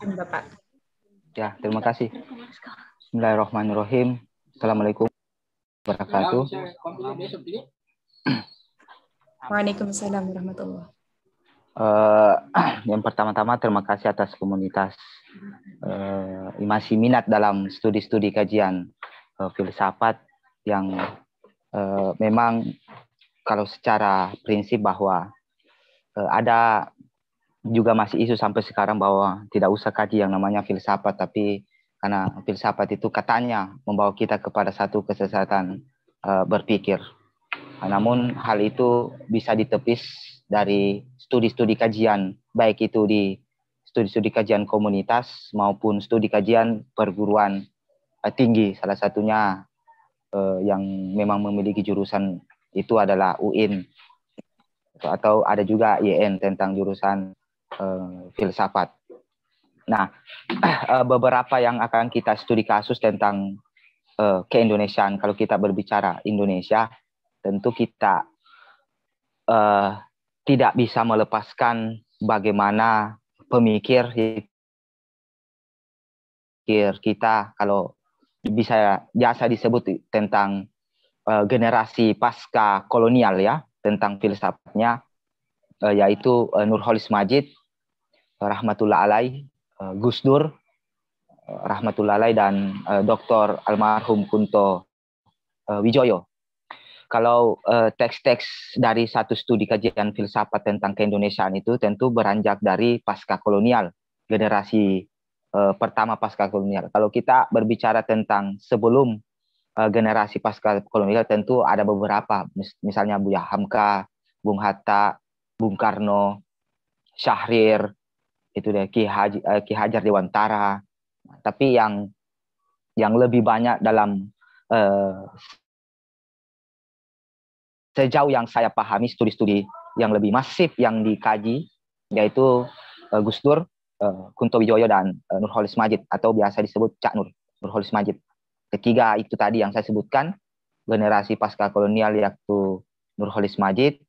Bapak. Ya, terima kasih. Bismillahirrahmanirrahim. Assalamualaikum warahmatullahi wabarakatuh. Waalaikumsalam warahmatullahi. Yang pertama-tama terima kasih atas komunitas masih minat dalam studi-studi kajian filsafat yang memang kalau secara prinsip bahwa ada juga masih isu sampai sekarang bahwa tidak usah kaji yang namanya filsafat, tapi karena filsafat itu katanya membawa kita kepada satu kesesatan berpikir. Namun hal itu bisa ditepis dari studi-studi kajian, baik itu di studi-studi kajian komunitas maupun studi kajian perguruan tinggi. Salah satunya yang memang memiliki jurusan itu adalah UIN, atau ada juga IN tentang jurusan filsafat. Nah, beberapa yang akan kita studi kasus tentang keindonesiaan. Kalau kita berbicara Indonesia, tentu kita tidak bisa melepaskan bagaimana pemikir kita, kalau bisa biasa disebut tentang generasi pasca kolonial ya, tentang filsafatnya, yaitu Nurholis Majid rahmatullah alaih, Gus Dur rahmatullah alaih, dan Dr. almarhum Kunto Wijoyo. Kalau teks-teks dari satu studi kajian filsafat tentang keindonesiaan itu tentu beranjak dari pasca kolonial, generasi pertama pasca kolonial. Kalau kita berbicara tentang sebelum generasi pasca kolonial, tentu ada beberapa, misalnya Buya Hamka, Bung Hatta, Bung Karno, Syahrir, itu deh, Ki Hajar Dewantara. Tapi yang lebih banyak dalam sejauh yang saya pahami, studi-studi yang lebih masif yang dikaji, yaitu Gus Dur, Kunto Wijoyo, dan Nurholis Majid, atau biasa disebut Cak Nur, Nurholis Majid. Ketiga itu tadi yang saya sebutkan, generasi pasca kolonial, yaitu Nurholis Majid,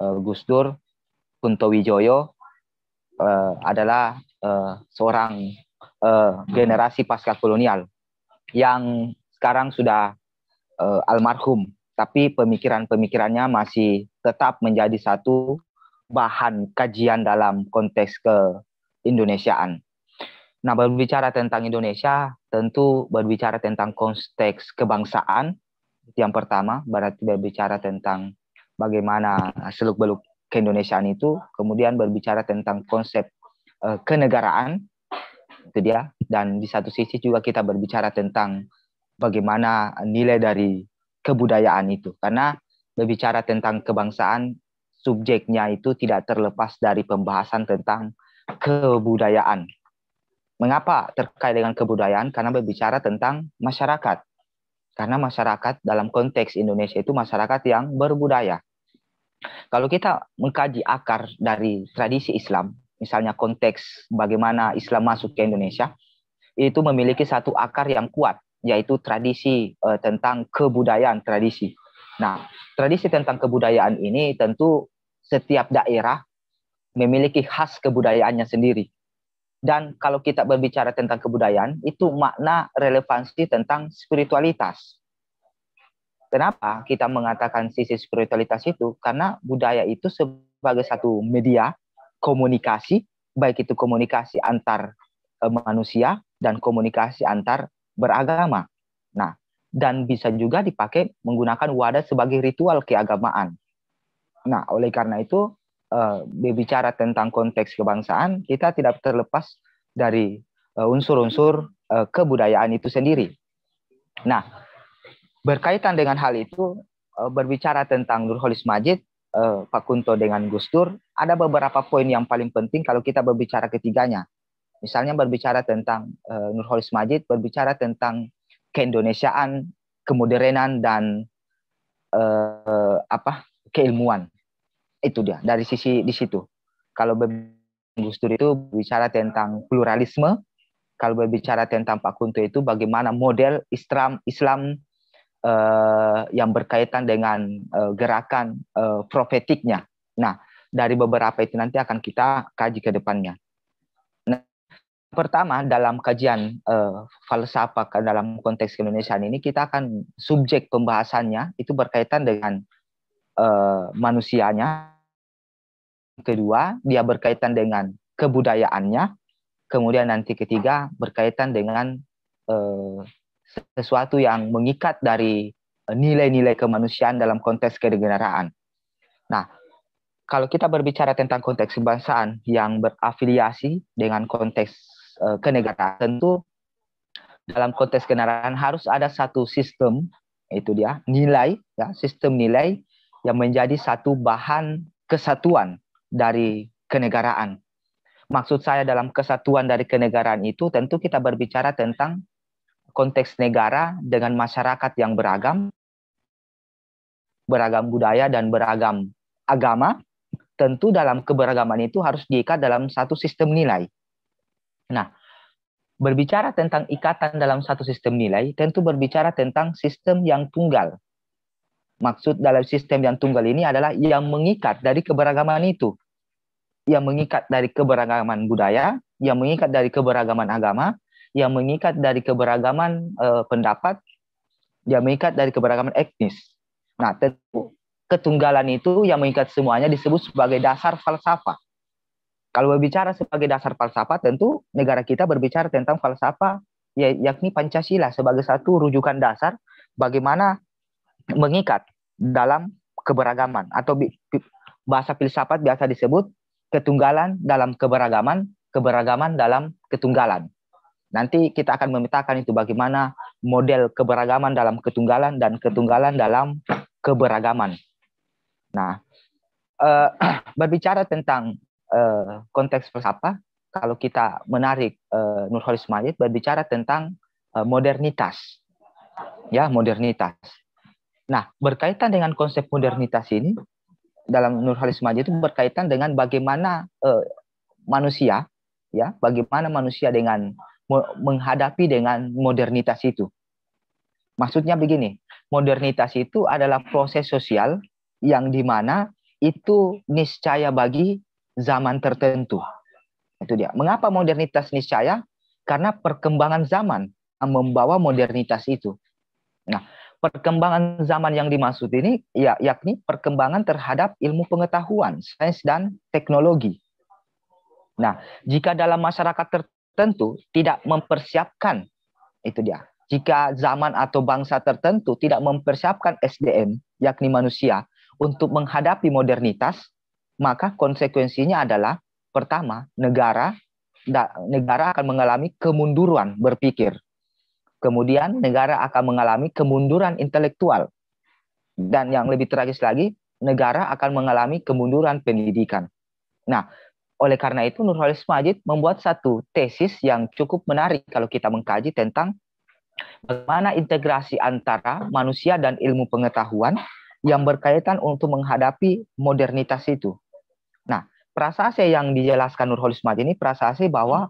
Gus Dur, Kunto Wijoyo, adalah seorang generasi pasca kolonial yang sekarang sudah almarhum, tapi pemikirannya masih tetap menjadi satu bahan kajian dalam konteks keindonesiaan. Nah, berbicara tentang Indonesia, tentu berbicara tentang konteks kebangsaan. Yang pertama, berarti berbicara tentang bagaimana seluk-beluk keindonesiaan itu, kemudian berbicara tentang konsep kenegaraan, itu dia. Dan di satu sisi juga kita berbicara tentang bagaimana nilai dari kebudayaan itu. Karena berbicara tentang kebangsaan, subjeknya itu tidak terlepas dari pembahasan tentang kebudayaan. Mengapa terkait dengan kebudayaan? Karena berbicara tentang masyarakat. Karena masyarakat dalam konteks Indonesia itu masyarakat yang berbudaya. Kalau kita mengkaji akar dari tradisi Islam, misalnya konteks bagaimana Islam masuk ke Indonesia, itu memiliki satu akar yang kuat, yaitu tradisi tentang kebudayaan tradisi. Nah, tradisi tentang kebudayaan ini tentu setiap daerah memiliki khas kebudayaannya sendiri. Dan kalau kita berbicara tentang kebudayaan, itu makna relevansi tentang spiritualitas. Kenapa kita mengatakan sisi spiritualitas itu? Karena budaya itu sebagai satu media komunikasi, baik itu komunikasi antar manusia dan komunikasi antar beragama. Nah, dan bisa juga dipakai menggunakan wadah sebagai ritual keagamaan. Nah, oleh karena itu, berbicara tentang konteks kebangsaan, kita tidak terlepas dari unsur-unsur kebudayaan itu sendiri. Nah, berkaitan dengan hal itu, berbicara tentang Nurholis Majid, Pak Kunto dengan Gus Dur, ada beberapa poin yang paling penting kalau kita berbicara ketiganya. Misalnya berbicara tentang Nurholis Majid, berbicara tentang keindonesiaan, kemodernan, dan keilmuan. Itu dia, dari sisi di situ. Kalau Gus Dur itu berbicara tentang pluralisme, kalau berbicara tentang Pak Kunto itu bagaimana model Islam yang berkaitan dengan gerakan profetiknya. Nah, dari beberapa itu nanti akan kita kaji ke depannya. Nah, pertama dalam kajian falsafah dalam konteks keindonesiaan ini kita akan subjek pembahasannya itu berkaitan dengan manusianya. Kedua, dia berkaitan dengan kebudayaannya. Kemudian nanti ketiga berkaitan dengan sesuatu yang mengikat dari nilai-nilai kemanusiaan dalam konteks kenegaraan. Nah, kalau kita berbicara tentang konteks kebangsaan yang berafiliasi dengan konteks kenegaraan, tentu dalam konteks kenegaraan harus ada satu sistem, itu dia nilai, ya, sistem nilai yang menjadi satu bahan kesatuan dari kenegaraan. Maksud saya dalam kesatuan dari kenegaraan itu tentu kita berbicara tentang konteks negara dengan masyarakat yang beragam budaya dan beragam agama. Tentu dalam keberagaman itu harus diikat dalam satu sistem nilai. Nah, berbicara tentang ikatan dalam satu sistem nilai, tentu berbicara tentang sistem yang tunggal. Maksud dalam sistem yang tunggal ini adalah yang mengikat dari keberagaman itu. Yang mengikat dari keberagaman budaya, yang mengikat dari keberagaman agama, yang mengikat dari keberagaman pendapat, yang mengikat dari keberagaman etnis. Nah, tentu ketunggalan itu yang mengikat semuanya disebut sebagai dasar falsafah. Kalau berbicara sebagai dasar falsafah, tentu negara kita berbicara tentang falsafah, yakni Pancasila sebagai satu rujukan dasar bagaimana mengikat dalam keberagaman, atau bahasa filsafat biasa disebut ketunggalan dalam keberagaman, keberagaman dalam ketunggalan. Nanti kita akan memetakan itu bagaimana model keberagaman dalam ketunggalan dan ketunggalan dalam keberagaman. Nah, berbicara tentang konteks filsafat, kalau kita menarik Nurholis Majid berbicara tentang modernitas, ya, modernitas. Nah, berkaitan dengan konsep modernitas ini dalam Nurholis Majid itu berkaitan dengan bagaimana manusia, ya, bagaimana manusia dengan menghadapi dengan modernitas itu. Maksudnya begini, modernitas itu adalah proses sosial yang dimana itu niscaya bagi zaman tertentu. Itu dia. Mengapa modernitas niscaya? Karena perkembangan zaman membawa modernitas itu. Nah, perkembangan zaman yang dimaksud ini yakni perkembangan terhadap ilmu pengetahuan, sains dan teknologi. Nah, jika dalam masyarakat tertentu tidak mempersiapkan, itu dia. Jika zaman atau bangsa tertentu tidak mempersiapkan SDM, yakni manusia, untuk menghadapi modernitas, maka konsekuensinya adalah pertama, negara akan mengalami kemunduran berpikir. Kemudian negara akan mengalami kemunduran intelektual. Dan yang lebih tragis lagi, negara akan mengalami kemunduran pendidikan. Nah, oleh karena itu Nurholis Majid membuat satu tesis yang cukup menarik kalau kita mengkaji tentang bagaimana integrasi antara manusia dan ilmu pengetahuan yang berkaitan untuk menghadapi modernitas itu. Nah, prasase yang dijelaskan Nurholis Majid ini prasase bahwa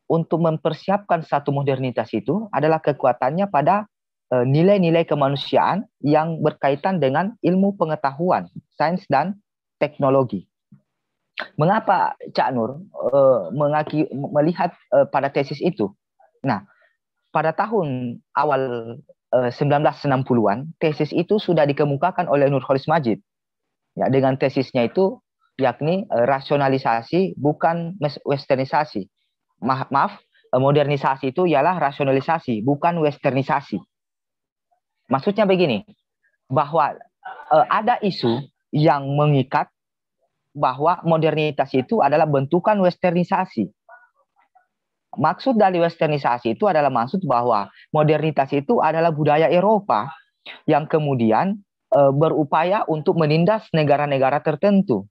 untuk mempersiapkan satu modernitas itu adalah kekuatannya pada nilai-nilai kemanusiaan yang berkaitan dengan ilmu pengetahuan, sains dan teknologi. Mengapa Cak Nur melihat pada tesis itu? Nah, pada tahun awal 1960-an, tesis itu sudah dikemukakan oleh Nurholis Majid. Ya, dengan tesisnya itu yakni rasionalisasi bukan westernisasi. Maaf, modernisasi itu ialah rasionalisasi, bukan westernisasi. Maksudnya begini, bahwa ada isu yang mengikat bahwa modernitas itu adalah bentukan westernisasi. Maksud dari westernisasi itu adalah maksud bahwa modernitas itu adalah budaya Eropa yang kemudian berupaya untuk menindas negara-negara tertentu.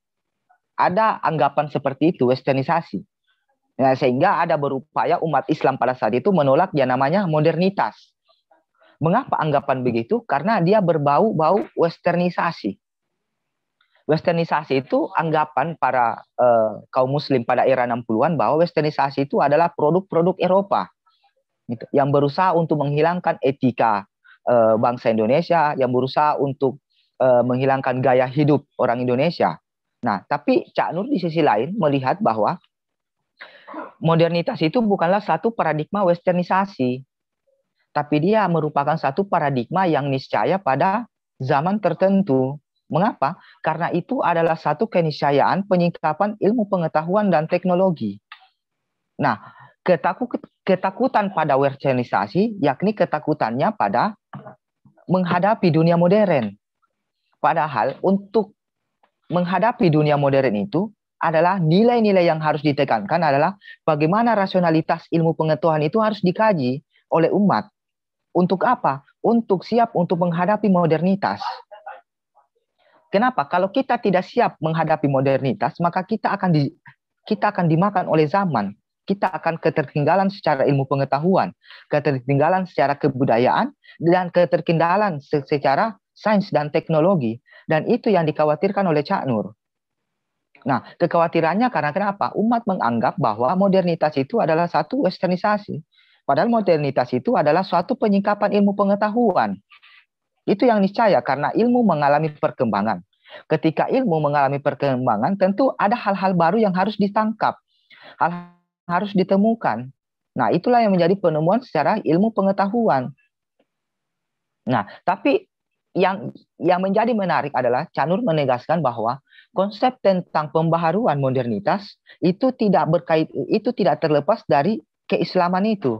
Ada anggapan seperti itu, westernisasi. Nah, sehingga ada berupaya umat Islam pada saat itu menolak yang namanya modernitas. Mengapa anggapan begitu? Karena dia berbau-bau westernisasi. Westernisasi itu anggapan para kaum muslim pada era 60-an bahwa westernisasi itu adalah produk-produk Eropa gitu, yang berusaha untuk menghilangkan etika bangsa Indonesia, yang berusaha untuk menghilangkan gaya hidup orang Indonesia. Nah, tapi Cak Nur di sisi lain melihat bahwa modernitas itu bukanlah satu paradigma westernisasi, tapi dia merupakan satu paradigma yang niscaya pada zaman tertentu. Mengapa? Karena itu adalah satu keniscayaan penyingkapan ilmu pengetahuan dan teknologi. Nah, ketakutan pada westernisasi, yakni ketakutannya pada menghadapi dunia modern. Padahal untuk menghadapi dunia modern itu adalah nilai-nilai yang harus ditekankan adalah bagaimana rasionalitas ilmu pengetahuan itu harus dikaji oleh umat. Untuk apa? Untuk siap untuk menghadapi modernitas. Kenapa? Kalau kita tidak siap menghadapi modernitas, maka kita akan dimakan oleh zaman. Kita akan ketertinggalan secara ilmu pengetahuan, ketertinggalan secara kebudayaan, dan ketertinggalan secara sains dan teknologi. Dan itu yang dikhawatirkan oleh Cak Nur. Nah, kekhawatirannya karena kenapa? Umat menganggap bahwa modernitas itu adalah satu westernisasi. Padahal modernitas itu adalah suatu penyingkapan ilmu pengetahuan. Itu yang niscaya karena ilmu mengalami perkembangan. Ketika ilmu mengalami perkembangan, tentu ada hal-hal baru yang harus ditangkap, hal harus ditemukan. Nah, itulah yang menjadi penemuan secara ilmu pengetahuan. Nah, tapi yang menjadi menarik adalah Cak Nur menegaskan bahwa konsep tentang pembaharuan modernitas itu tidak terlepas dari keislaman itu.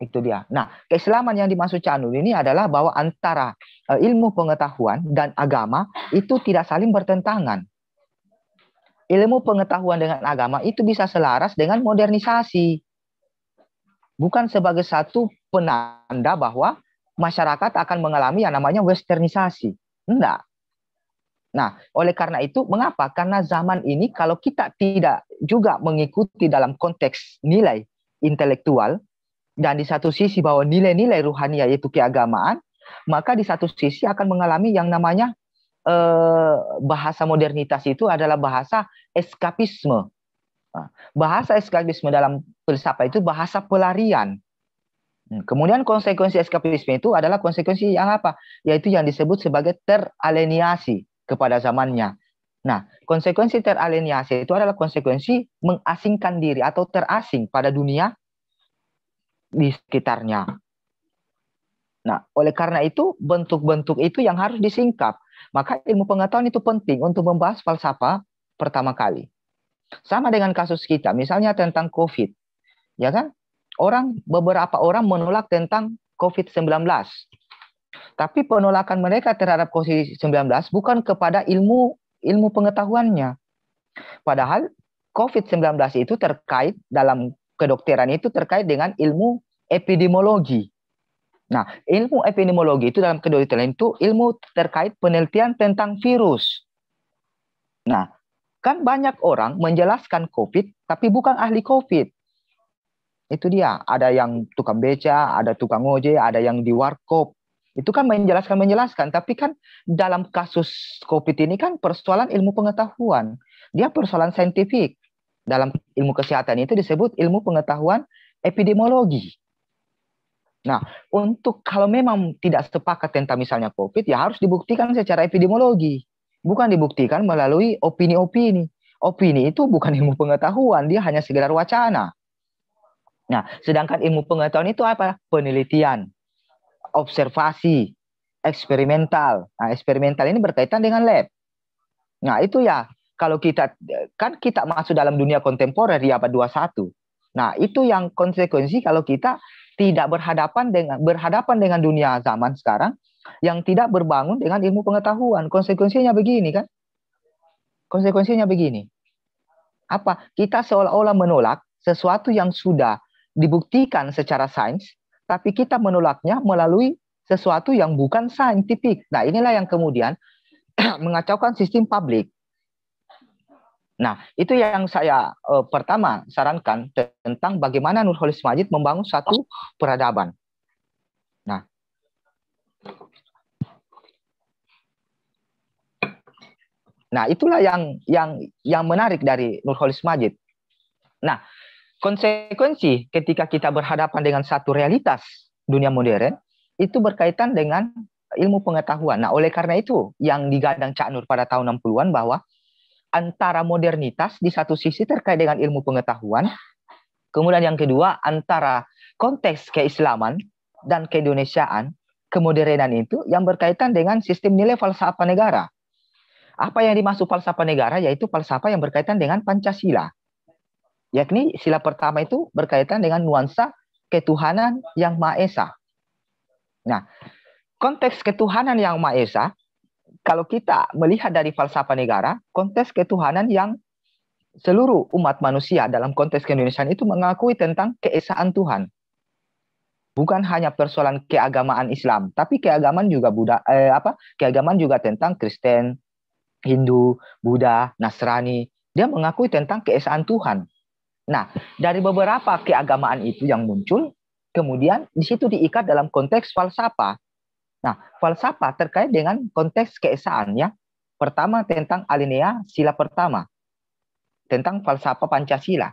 Itu dia. Nah, keislaman yang dimaksud Cak Nur ini adalah bahwa antara ilmu pengetahuan dan agama itu tidak saling bertentangan. Ilmu pengetahuan dengan agama itu bisa selaras dengan modernisasi. Bukan sebagai satu penanda bahwa masyarakat akan mengalami yang namanya westernisasi. Enggak. Nah, oleh karena itu, mengapa? Karena zaman ini kalau kita tidak juga mengikuti dalam konteks nilai intelektual, dan di satu sisi bahwa nilai-nilai ruhani yaitu keagamaan, maka di satu sisi akan mengalami yang namanya bahasa modernitas itu adalah bahasa eskapisme. Bahasa eskapisme dalam filsafat itu bahasa pelarian. Kemudian konsekuensi eskapisme itu adalah konsekuensi yang apa? Yaitu yang disebut sebagai teralienasi kepada zamannya. Nah, konsekuensi teralienasi itu adalah konsekuensi mengasingkan diri atau terasing pada dunia di sekitarnya. Nah, oleh karena itu bentuk-bentuk itu yang harus disingkap. Maka ilmu pengetahuan itu penting untuk membahas falsafah pertama kali. Sama dengan kasus kita, misalnya tentang COVID. Ya kan? Beberapa orang menolak tentang COVID-19. Tapi penolakan mereka terhadap COVID-19 bukan kepada ilmu pengetahuannya. Padahal COVID-19 itu terkait dalam kedokteran itu terkait dengan ilmu epidemiologi. Nah, ilmu epidemiologi itu dalam kedokteran itu ilmu terkait penelitian tentang virus. Nah, kan banyak orang menjelaskan COVID, tapi bukan ahli COVID. Itu dia, ada yang tukang beca, ada tukang ojek, ada yang di warkop. Itu kan menjelaskan, tapi kan dalam kasus COVID ini kan persoalan ilmu pengetahuan. Dia persoalan saintifik. Dalam ilmu kesehatan itu disebut ilmu pengetahuan epidemiologi. Nah, untuk kalau memang tidak sepakat tentang misalnya COVID, ya harus dibuktikan secara epidemiologi. Bukan dibuktikan melalui opini-opini. Opini itu bukan ilmu pengetahuan, dia hanya sekedar wacana. Nah, sedangkan ilmu pengetahuan itu apa? Penelitian, observasi, eksperimental. Nah, eksperimental ini berkaitan dengan lab. Nah, itu ya, kalau kita masuk dalam dunia kontemporer di abad 21. Nah, itu yang konsekuensi kalau kita tidak berhadapan dengan dunia zaman sekarang yang tidak berbangun dengan ilmu pengetahuan. Konsekuensinya begini kan? Konsekuensinya begini. Apa? Kita seolah-olah menolak sesuatu yang sudah dibuktikan secara sains, tapi kita menolaknya melalui sesuatu yang bukan saintifik. Nah, inilah yang kemudian mengacaukan sistem publik. Nah, itu yang saya pertama sarankan tentang bagaimana Nurholis Majid membangun satu peradaban. Nah, itulah yang menarik dari Nurholis Majid. Nah, konsekuensi ketika kita berhadapan dengan satu realitas dunia modern itu berkaitan dengan ilmu pengetahuan. Nah, oleh karena itu yang digadang Cak Nur pada tahun 60-an bahwa antara modernitas di satu sisi terkait dengan ilmu pengetahuan, kemudian yang kedua antara konteks keislaman dan keindonesiaan, kemodernan itu yang berkaitan dengan sistem nilai falsafah negara. Apa yang dimaksud falsafah negara? Yaitu falsafah yang berkaitan dengan Pancasila. Yakni sila pertama itu berkaitan dengan nuansa ketuhanan yang Maha Esa. Nah, konteks ketuhanan yang Maha Esa, kalau kita melihat dari falsafah negara, konteks ketuhanan yang seluruh umat manusia dalam konteks keindonesiaan itu mengakui tentang keesaan Tuhan. Bukan hanya persoalan keagamaan Islam, tapi keagamaan juga keagamaan juga tentang Kristen, Hindu, Buddha, Nasrani. Dia mengakui tentang keesaan Tuhan. Nah, dari beberapa keagamaan itu yang muncul, kemudian di situ diikat dalam konteks falsafah. Nah, falsafah terkait dengan konteks keesaan ya. Pertama tentang alinea sila pertama. Tentang falsafah Pancasila.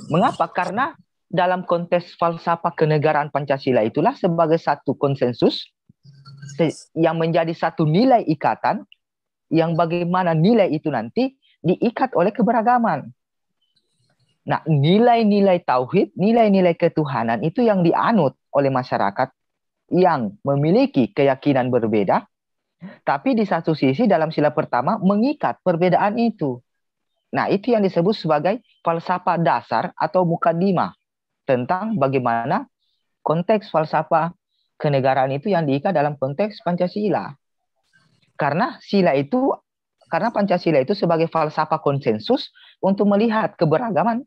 Mengapa? Karena dalam konteks falsafah kenegaraan Pancasila itulah sebagai satu konsensus yang menjadi satu nilai ikatan, yang bagaimana nilai itu nanti diikat oleh keberagaman. Nah, nilai-nilai tauhid, nilai-nilai ketuhanan itu yang dianut oleh masyarakat yang memiliki keyakinan berbeda, tapi di satu sisi dalam sila pertama mengikat perbedaan itu. Nah, itu yang disebut sebagai falsafah dasar atau mukaddimah tentang bagaimana konteks falsafah kenegaraan itu yang diikat dalam konteks Pancasila. Karena Pancasila itu sebagai falsafah konsensus untuk melihat keberagaman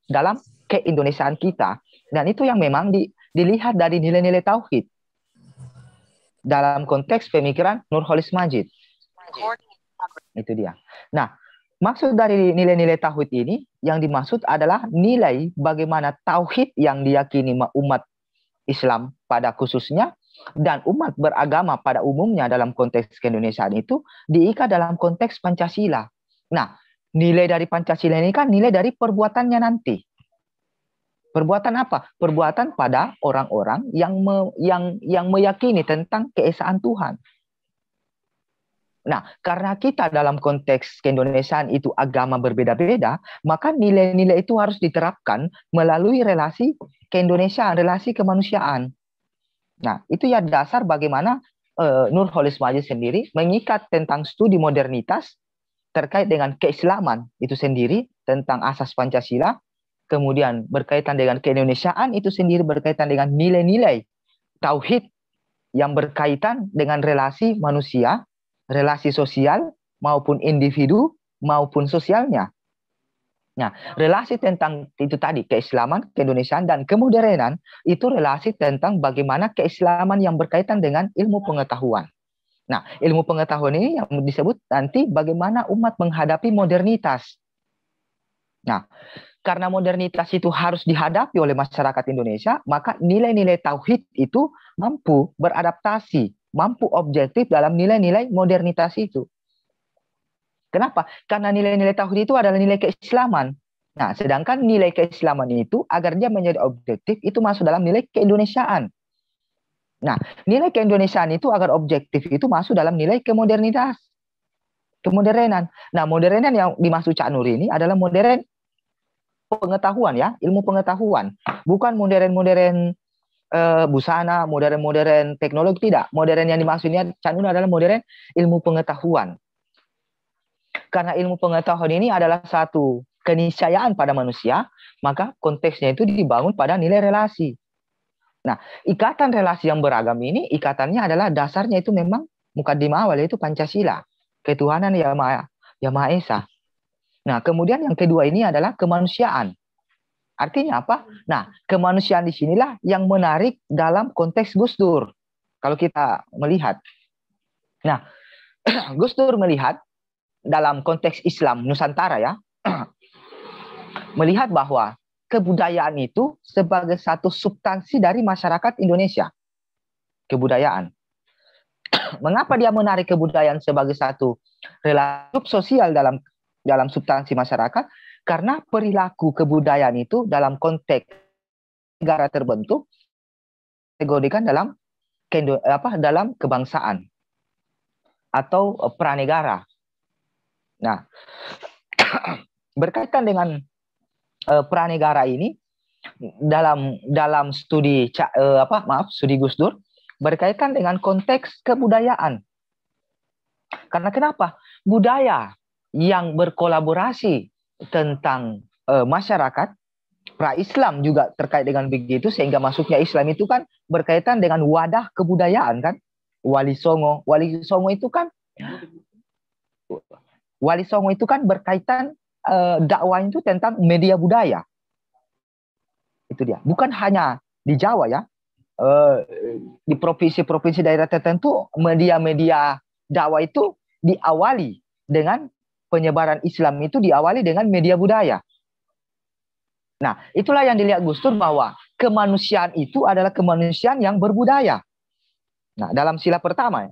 dalam keindonesiaan kita. Dan itu yang memang dilihat dari nilai-nilai tauhid dalam konteks pemikiran Nurholis Majid. Itu dia. Nah, maksud dari nilai-nilai tauhid ini yang dimaksud adalah nilai bagaimana tauhid yang diyakini umat Islam pada khususnya dan umat beragama pada umumnya dalam konteks keindonesiaan itu diikat dalam konteks Pancasila. Nah, nilai dari Pancasila ini kan nilai dari perbuatannya nanti. Perbuatan apa? Perbuatan pada orang-orang yang meyakini tentang keesaan Tuhan. Nah, karena kita dalam konteks keindonesiaan itu agama berbeda-beda, maka nilai-nilai itu harus diterapkan melalui relasi keindonesiaan, relasi kemanusiaan. Nah, itu ya dasar bagaimana Nurholis Majid sendiri mengikat tentang studi modernitas terkait dengan keislaman itu sendiri, tentang asas Pancasila, kemudian berkaitan dengan keindonesiaan itu sendiri berkaitan dengan nilai-nilai tauhid yang berkaitan dengan relasi manusia, relasi sosial maupun individu maupun sosialnya. Nah, relasi tentang itu tadi, keislaman, keindonesiaan, dan kemodernan, itu relasi tentang bagaimana keislaman yang berkaitan dengan ilmu pengetahuan. Nah, ilmu pengetahuan ini yang disebut nanti bagaimana umat menghadapi modernitas. Nah, karena modernitas itu harus dihadapi oleh masyarakat Indonesia, maka nilai-nilai tauhid itu mampu beradaptasi, mampu objektif dalam nilai-nilai modernitas itu. Kenapa? Karena nilai-nilai tauhid itu adalah nilai keislaman. Nah, sedangkan nilai keislaman itu agar dia menjadi objektif itu masuk dalam nilai keindonesiaan. Nah, nilai keindonesiaan itu agar objektif itu masuk dalam nilai kemodernitas. Kemodernan. Nah, modernan yang dimaksud Cak Nur ini adalah modern pengetahuan ya, ilmu pengetahuan. Bukan modern-modern busana, modern-modern teknologi, tidak. Modern yang dimaksudnya Cak Nur adalah modern ilmu pengetahuan. Karena ilmu pengetahuan ini adalah satu keniscayaan pada manusia, maka konteksnya itu dibangun pada nilai relasi. Nah, ikatan relasi yang beragam ini, ikatannya adalah dasarnya itu memang mukaddimah awal, yaitu Pancasila, ketuhanan yang Maha Esa. Nah, kemudian yang kedua ini adalah kemanusiaan. Artinya apa? Nah, kemanusiaan di sinilah yang menarik dalam konteks Gus Dur. Kalau kita melihat. Nah, Gus Dur melihat dalam konteks Islam Nusantara ya, melihat bahwa kebudayaan itu sebagai satu substansi dari masyarakat Indonesia. Kebudayaan. Mengapa dia menarik kebudayaan sebagai satu relasi sosial dalam substansi masyarakat? Karena perilaku kebudayaan itu dalam konteks negara terbentuk kategorikan dalam kebangsaan. atau pranegara. Nah, berkaitan dengan pranegara ini dalam studi studi Gus Dur berkaitan dengan konteks kebudayaan. Karena kenapa? Budaya yang berkolaborasi tentang masyarakat pra-Islam juga terkait dengan begitu, sehingga masuknya Islam itu kan berkaitan dengan wadah kebudayaan kan. Wali Songo itu kan berkaitan dakwah itu tentang media budaya. Itu dia. Bukan hanya di Jawa ya. Di provinsi-provinsi daerah tertentu media-media dakwah itu diawali dengan penyebaran Islam itu diawali dengan media budaya. Nah, itulah yang dilihat Gus Dur bahwa kemanusiaan itu adalah kemanusiaan yang berbudaya. Nah, dalam sila pertama,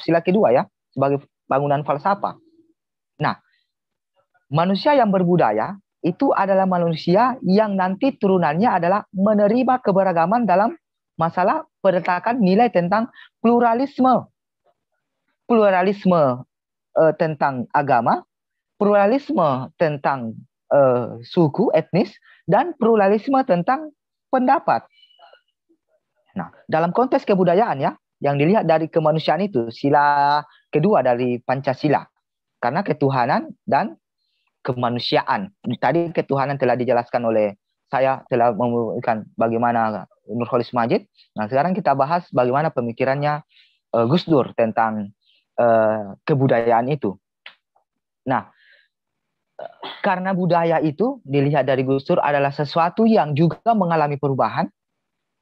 sila kedua ya, sebagai bangunan falsafah. Nah, manusia yang berbudaya itu adalah manusia yang nanti turunannya adalah menerima keberagaman dalam masalah peletakan nilai tentang pluralisme. Pluralisme tentang agama, pluralisme tentang suku, etnis, dan pluralisme tentang pendapat. Nah, dalam konteks kebudayaan ya, yang dilihat dari kemanusiaan itu, sila kedua dari Pancasila. Karena ketuhanan dan kemanusiaan. Tadi ketuhanan telah dijelaskan oleh saya, telah memberikan bagaimana Nurholis Majid. Nah, sekarang kita bahas bagaimana pemikirannya Gus Dur tentang kebudayaan itu. Nah, karena budaya itu dilihat dari Gus Dur adalah sesuatu yang juga mengalami perubahan.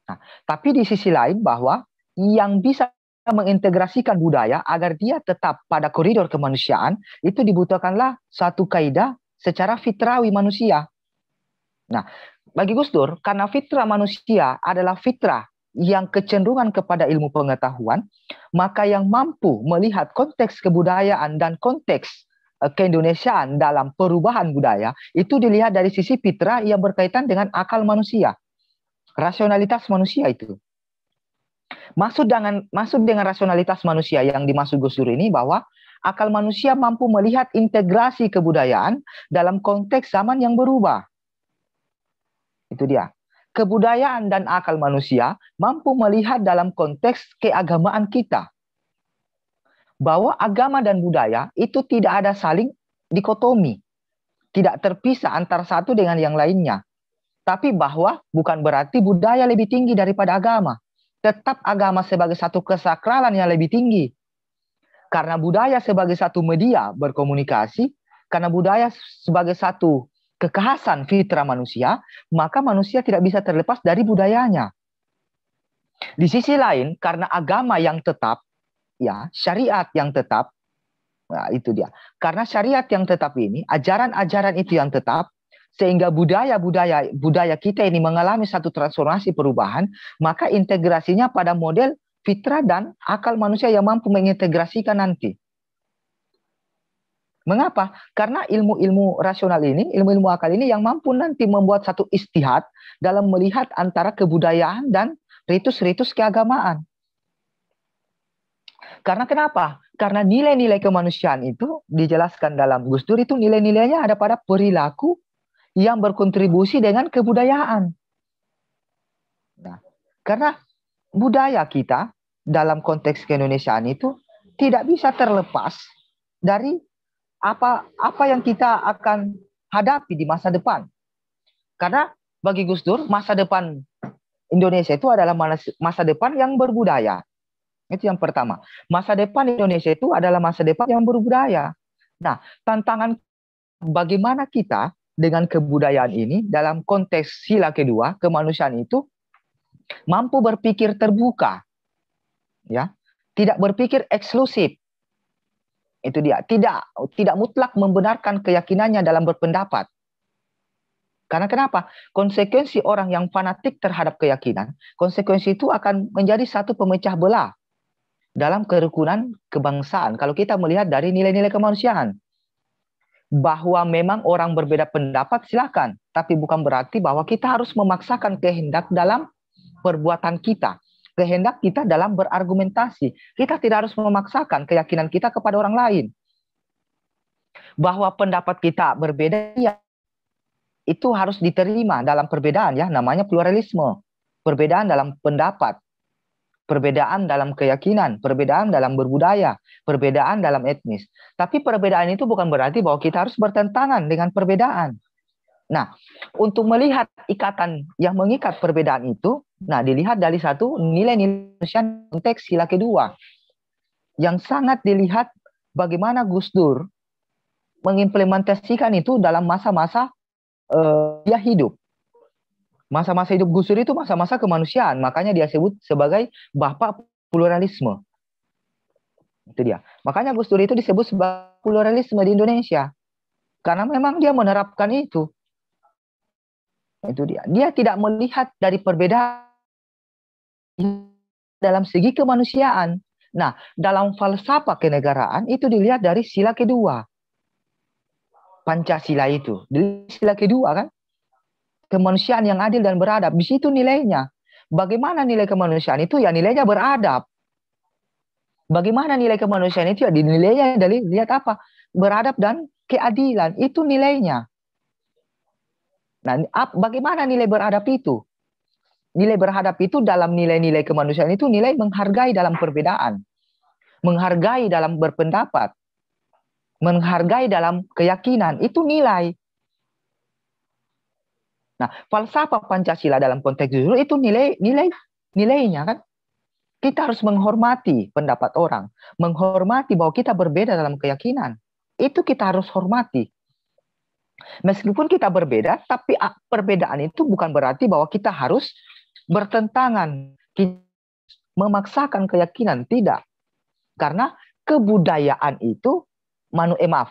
Nah, tapi di sisi lain bahwa yang bisa mengintegrasikan budaya agar dia tetap pada koridor kemanusiaan itu dibutuhkanlah satu kaidah secara fitrawi manusia. Nah, bagi Gus Dur, karena fitrah manusia adalah fitrah yang kecenderungan kepada ilmu pengetahuan, maka yang mampu melihat konteks kebudayaan dan konteks keindonesiaan dalam perubahan budaya itu dilihat dari sisi fitrah yang berkaitan dengan akal manusia, rasionalitas manusia itu. Maksud dengan rasionalitas manusia yang dimaksud Gus Dur ini bahwa akal manusia mampu melihat integrasi kebudayaan dalam konteks zaman yang berubah. Itu dia. Kebudayaan dan akal manusia mampu melihat dalam konteks keagamaan kita. Bahwa agama dan budaya itu tidak ada saling dikotomi. Tidak terpisah antara satu dengan yang lainnya. Tapi bahwa bukan berarti budaya lebih tinggi daripada agama. Tetap agama sebagai satu kesakralan yang lebih tinggi. Karena budaya sebagai satu media berkomunikasi, karena budaya sebagai satu kekhasan fitrah manusia, maka manusia tidak bisa terlepas dari budayanya. Di sisi lain, karena agama yang tetap, ya, syariat yang tetap, nah itu dia. Karena syariat yang tetap ini, ajaran-ajaran itu yang tetap, sehingga budaya kita ini mengalami satu transformasi perubahan, maka integrasinya pada model fitrah dan akal manusia yang mampu mengintegrasikan nanti. Mengapa? Karena ilmu-ilmu rasional ini, ilmu-ilmu akal ini yang mampu nanti membuat satu istihad dalam melihat antara kebudayaan dan ritus-ritus keagamaan. Karena kenapa? Karena nilai-nilai kemanusiaan itu dijelaskan dalam Gus Dur itu nilai-nilainya ada pada perilaku yang berkontribusi dengan kebudayaan. Nah, karena budaya kita dalam konteks keindonesiaan itu tidak bisa terlepas dari apa yang kita akan hadapi di masa depan. Karena bagi Gus Dur, masa depan Indonesia itu adalah masa depan yang berbudaya. Itu yang pertama. Masa depan Indonesia itu adalah masa depan yang berbudaya. Nah, tantangan bagaimana kita dengan kebudayaan ini dalam konteks sila kedua, kemanusiaan itu mampu berpikir terbuka. Ya, tidak berpikir eksklusif. Itu dia, tidak mutlak membenarkan keyakinannya dalam berpendapat. Karena kenapa? Konsekuensi orang yang fanatik terhadap keyakinan, konsekuensi itu akan menjadi satu pemecah belah dalam kerukunan kebangsaan. Kalau kita melihat dari nilai-nilai kemanusiaan, bahwa memang orang berbeda pendapat silakan, tapi bukan berarti bahwa kita harus memaksakan kehendak dalam perbuatan kita. kehendak kita dalam berargumentasi. Kita tidak harus memaksakan keyakinan kita kepada orang lain. Bahwa pendapat kita berbeda, ya, itu harus diterima dalam perbedaan, ya, namanya pluralisme. Perbedaan dalam pendapat, perbedaan dalam keyakinan, perbedaan dalam berbudaya, perbedaan dalam etnis. Tapi perbedaan itu bukan berarti bahwa kita harus bertentangan dengan perbedaan. Nah, untuk melihat ikatan yang mengikat perbedaan itu, nah, dilihat dari satu nilai-nilai konteks sila kedua. Yang sangat dilihat bagaimana Gus Dur mengimplementasikan itu dalam masa-masa dia hidup. Masa-masa hidup Gus Dur itu masa-masa kemanusiaan, makanya dia sebut sebagai bapak pluralisme. Itu dia. Makanya Gus Dur itu disebut sebagai pluralisme di Indonesia. Karena memang dia menerapkan itu. Itu dia. Dia tidak melihat dari perbedaan dalam segi kemanusiaan. Nah, dalam falsafah kenegaraan itu dilihat dari sila kedua. Pancasila itu. Di sila kedua kan? Kemanusiaan yang adil dan beradab. Di situ nilainya. Bagaimana nilai kemanusiaan itu? Ya nilainya beradab. Bagaimana nilai kemanusiaan itu? Ya dinilainya dari lihat apa? Beradab dan keadilan. Itu nilainya. Nah, bagaimana nilai beradab itu? Nilai beradab itu dalam nilai-nilai kemanusiaan itu nilai menghargai dalam perbedaan. Menghargai dalam berpendapat. Menghargai dalam keyakinan. Itu nilai. Nah, falsafah Pancasila dalam konteks Gus Dur itu nilainya kan. Kita harus menghormati pendapat orang. Menghormati bahwa kita berbeda dalam keyakinan. Itu kita harus hormati. Meskipun kita berbeda, tapi perbedaan itu bukan berarti bahwa kita harus bertentangan, memaksakan keyakinan, tidak. Karena kebudayaan itu,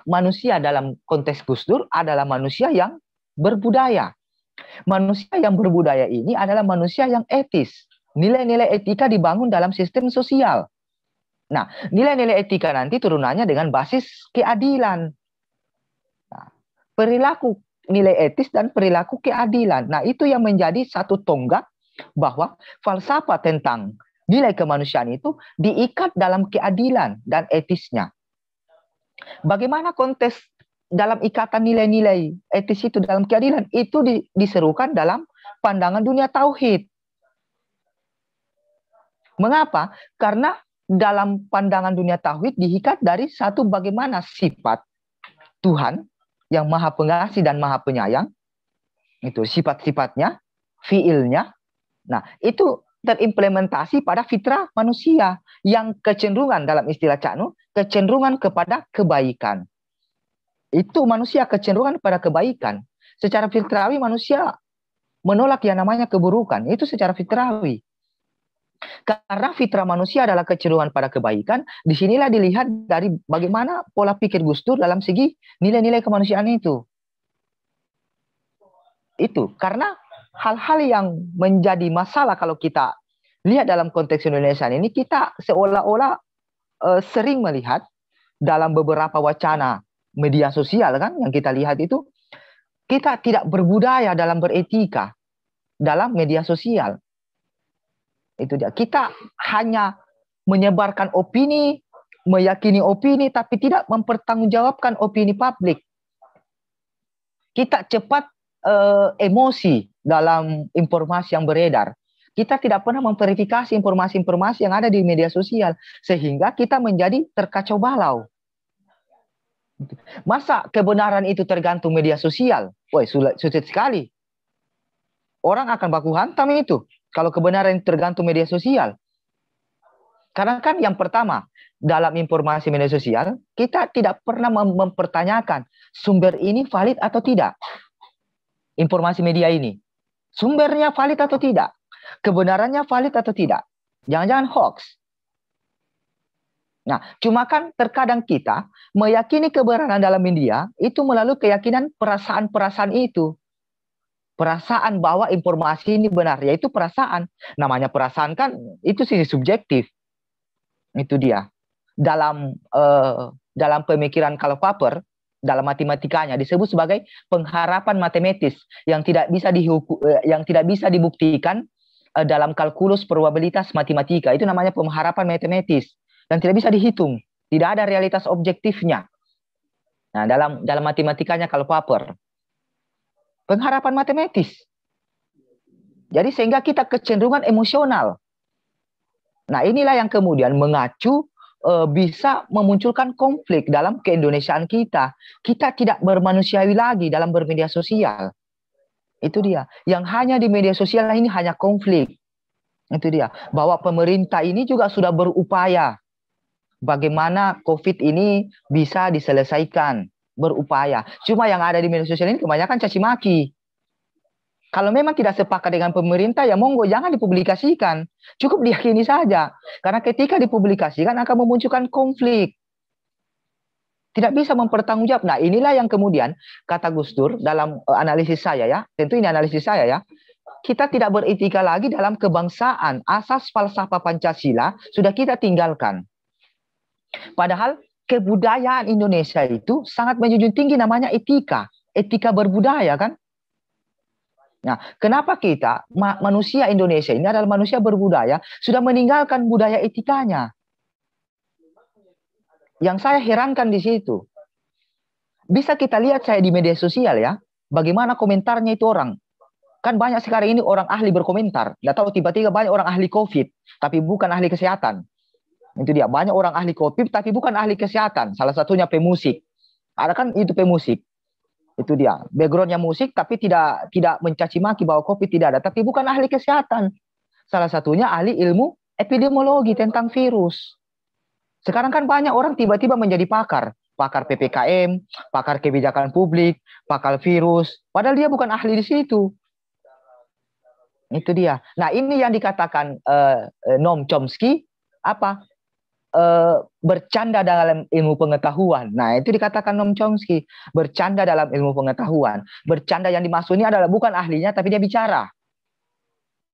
manusia dalam konteks Gus Dur adalah manusia yang berbudaya. Manusia yang berbudaya ini adalah manusia yang etis. Nilai-nilai etika dibangun dalam sistem sosial. Nah, nilai-nilai etika nanti turunannya dengan basis keadilan. Perilaku nilai etis dan perilaku keadilan. Nah, itu yang menjadi satu tonggak bahwa falsafah tentang nilai kemanusiaan itu diikat dalam keadilan dan etisnya. Bagaimana konteks dalam ikatan nilai-nilai etis itu dalam keadilan itu diserukan dalam pandangan dunia tauhid. Mengapa? Karena dalam pandangan dunia tauhid diikat dari satu bagaimana sifat Tuhan yang maha pengasih dan maha penyayang, itu sifat-sifatnya, fiilnya. Nah, itu terimplementasi pada fitrah manusia yang kecenderungan dalam istilah Cak Nur, kecenderungan kepada kebaikan. Itu manusia kecenderungan pada kebaikan. Secara fitrawi manusia menolak yang namanya keburukan. Itu secara fitrawi. Karena fitrah manusia adalah kecenderungan pada kebaikan, disinilah dilihat dari bagaimana pola pikir Gus Dur dalam segi nilai-nilai kemanusiaan itu. Itu karena hal-hal yang menjadi masalah kalau kita lihat dalam konteks Indonesia ini, kita seolah-olah sering melihat dalam beberapa wacana media sosial kan yang kita lihat itu, kita tidak berbudaya dalam beretika dalam media sosial. Itu dia. Kita hanya menyebarkan opini, meyakini opini, tapi tidak mempertanggungjawabkan opini publik. Kita cepat emosi dalam informasi yang beredar. Kita tidak pernah memverifikasi informasi-informasi yang ada di media sosial, sehingga kita menjadi terkacau balau. Masa kebenaran itu tergantung media sosial? Woi, sulit sekali. Orang akan baku hantam itu. Kalau kebenaran tergantung media sosial. Karena kan yang pertama, dalam informasi media sosial, kita tidak pernah mempertanyakan sumber ini valid atau tidak. Informasi media ini. Sumbernya valid atau tidak. Kebenarannya valid atau tidak. Jangan-jangan hoax. Nah, cuma kan terkadang kita meyakini kebenaran dalam media itu melalui keyakinan perasaan-perasaan itu. Perasaan bahwa informasi ini benar, yaitu perasaan. Namanya perasaan kan itu sisi subjektif. Itu dia. Dalam pemikiran Karl Popper, dalam matematikanya disebut sebagai pengharapan matematis yang tidak bisa dibuktikan dalam kalkulus probabilitas matematika. Itu namanya pengharapan matematis dan tidak bisa dihitung. Tidak ada realitas objektifnya. Nah, dalam matematikanya kalau paper, pengharapan matematis. Jadi sehingga kita kecenderungan emosional. Nah, inilah yang kemudian mengacu bisa memunculkan konflik dalam keindonesiaan kita. Kita tidak bermanusiawi lagi dalam bermedia sosial. Itu dia. Yang hanya di media sosial ini hanya konflik. Itu dia. Bahwa pemerintah ini juga sudah berupaya bagaimana COVID ini bisa diselesaikan. Berupaya. Cuma yang ada di media sosial ini kebanyakan caci maki. Kalau memang tidak sepakat dengan pemerintah, ya monggo jangan dipublikasikan. Cukup diyakini saja. Karena ketika dipublikasikan akan memunculkan konflik. Tidak bisa mempertanggungjawab. Nah, inilah yang kemudian kata Gus Dur dalam analisis saya ya. Tentu ini analisis saya ya. Kita tidak beretika lagi dalam kebangsaan. Asas falsafah Pancasila sudah kita tinggalkan. Padahal kebudayaan Indonesia itu sangat menjunjung tinggi namanya etika. Etika berbudaya kan. Nah, kenapa kita, manusia Indonesia ini adalah manusia berbudaya, sudah meninggalkan budaya etikanya? Yang saya herankan di situ. Bisa kita lihat saya di media sosial ya, bagaimana komentarnya itu orang. Kan banyak sekarang ini orang ahli berkomentar. Nggak tahu tiba-tiba banyak orang ahli COVID, tapi bukan ahli kesehatan. Itu dia, banyak orang ahli COVID, tapi bukan ahli kesehatan. Salah satunya pemusik. Ada kan itu pemusik. Itu dia, backgroundnya musik tapi tidak mencaci maki bahwa COVID tidak ada, tapi bukan ahli kesehatan. Salah satunya ahli ilmu epidemiologi tentang virus. Sekarang kan banyak orang tiba-tiba menjadi pakar PPKM, pakar kebijakan publik, pakar virus, padahal dia bukan ahli di situ. Itu dia. Nah, ini yang dikatakan Noam Chomsky apa? Bercanda dalam ilmu pengetahuan. Nah, itu dikatakan Noam Chomsky, bercanda dalam ilmu pengetahuan. Bercanda yang dimaksud ini adalah bukan ahlinya, tapi dia bicara.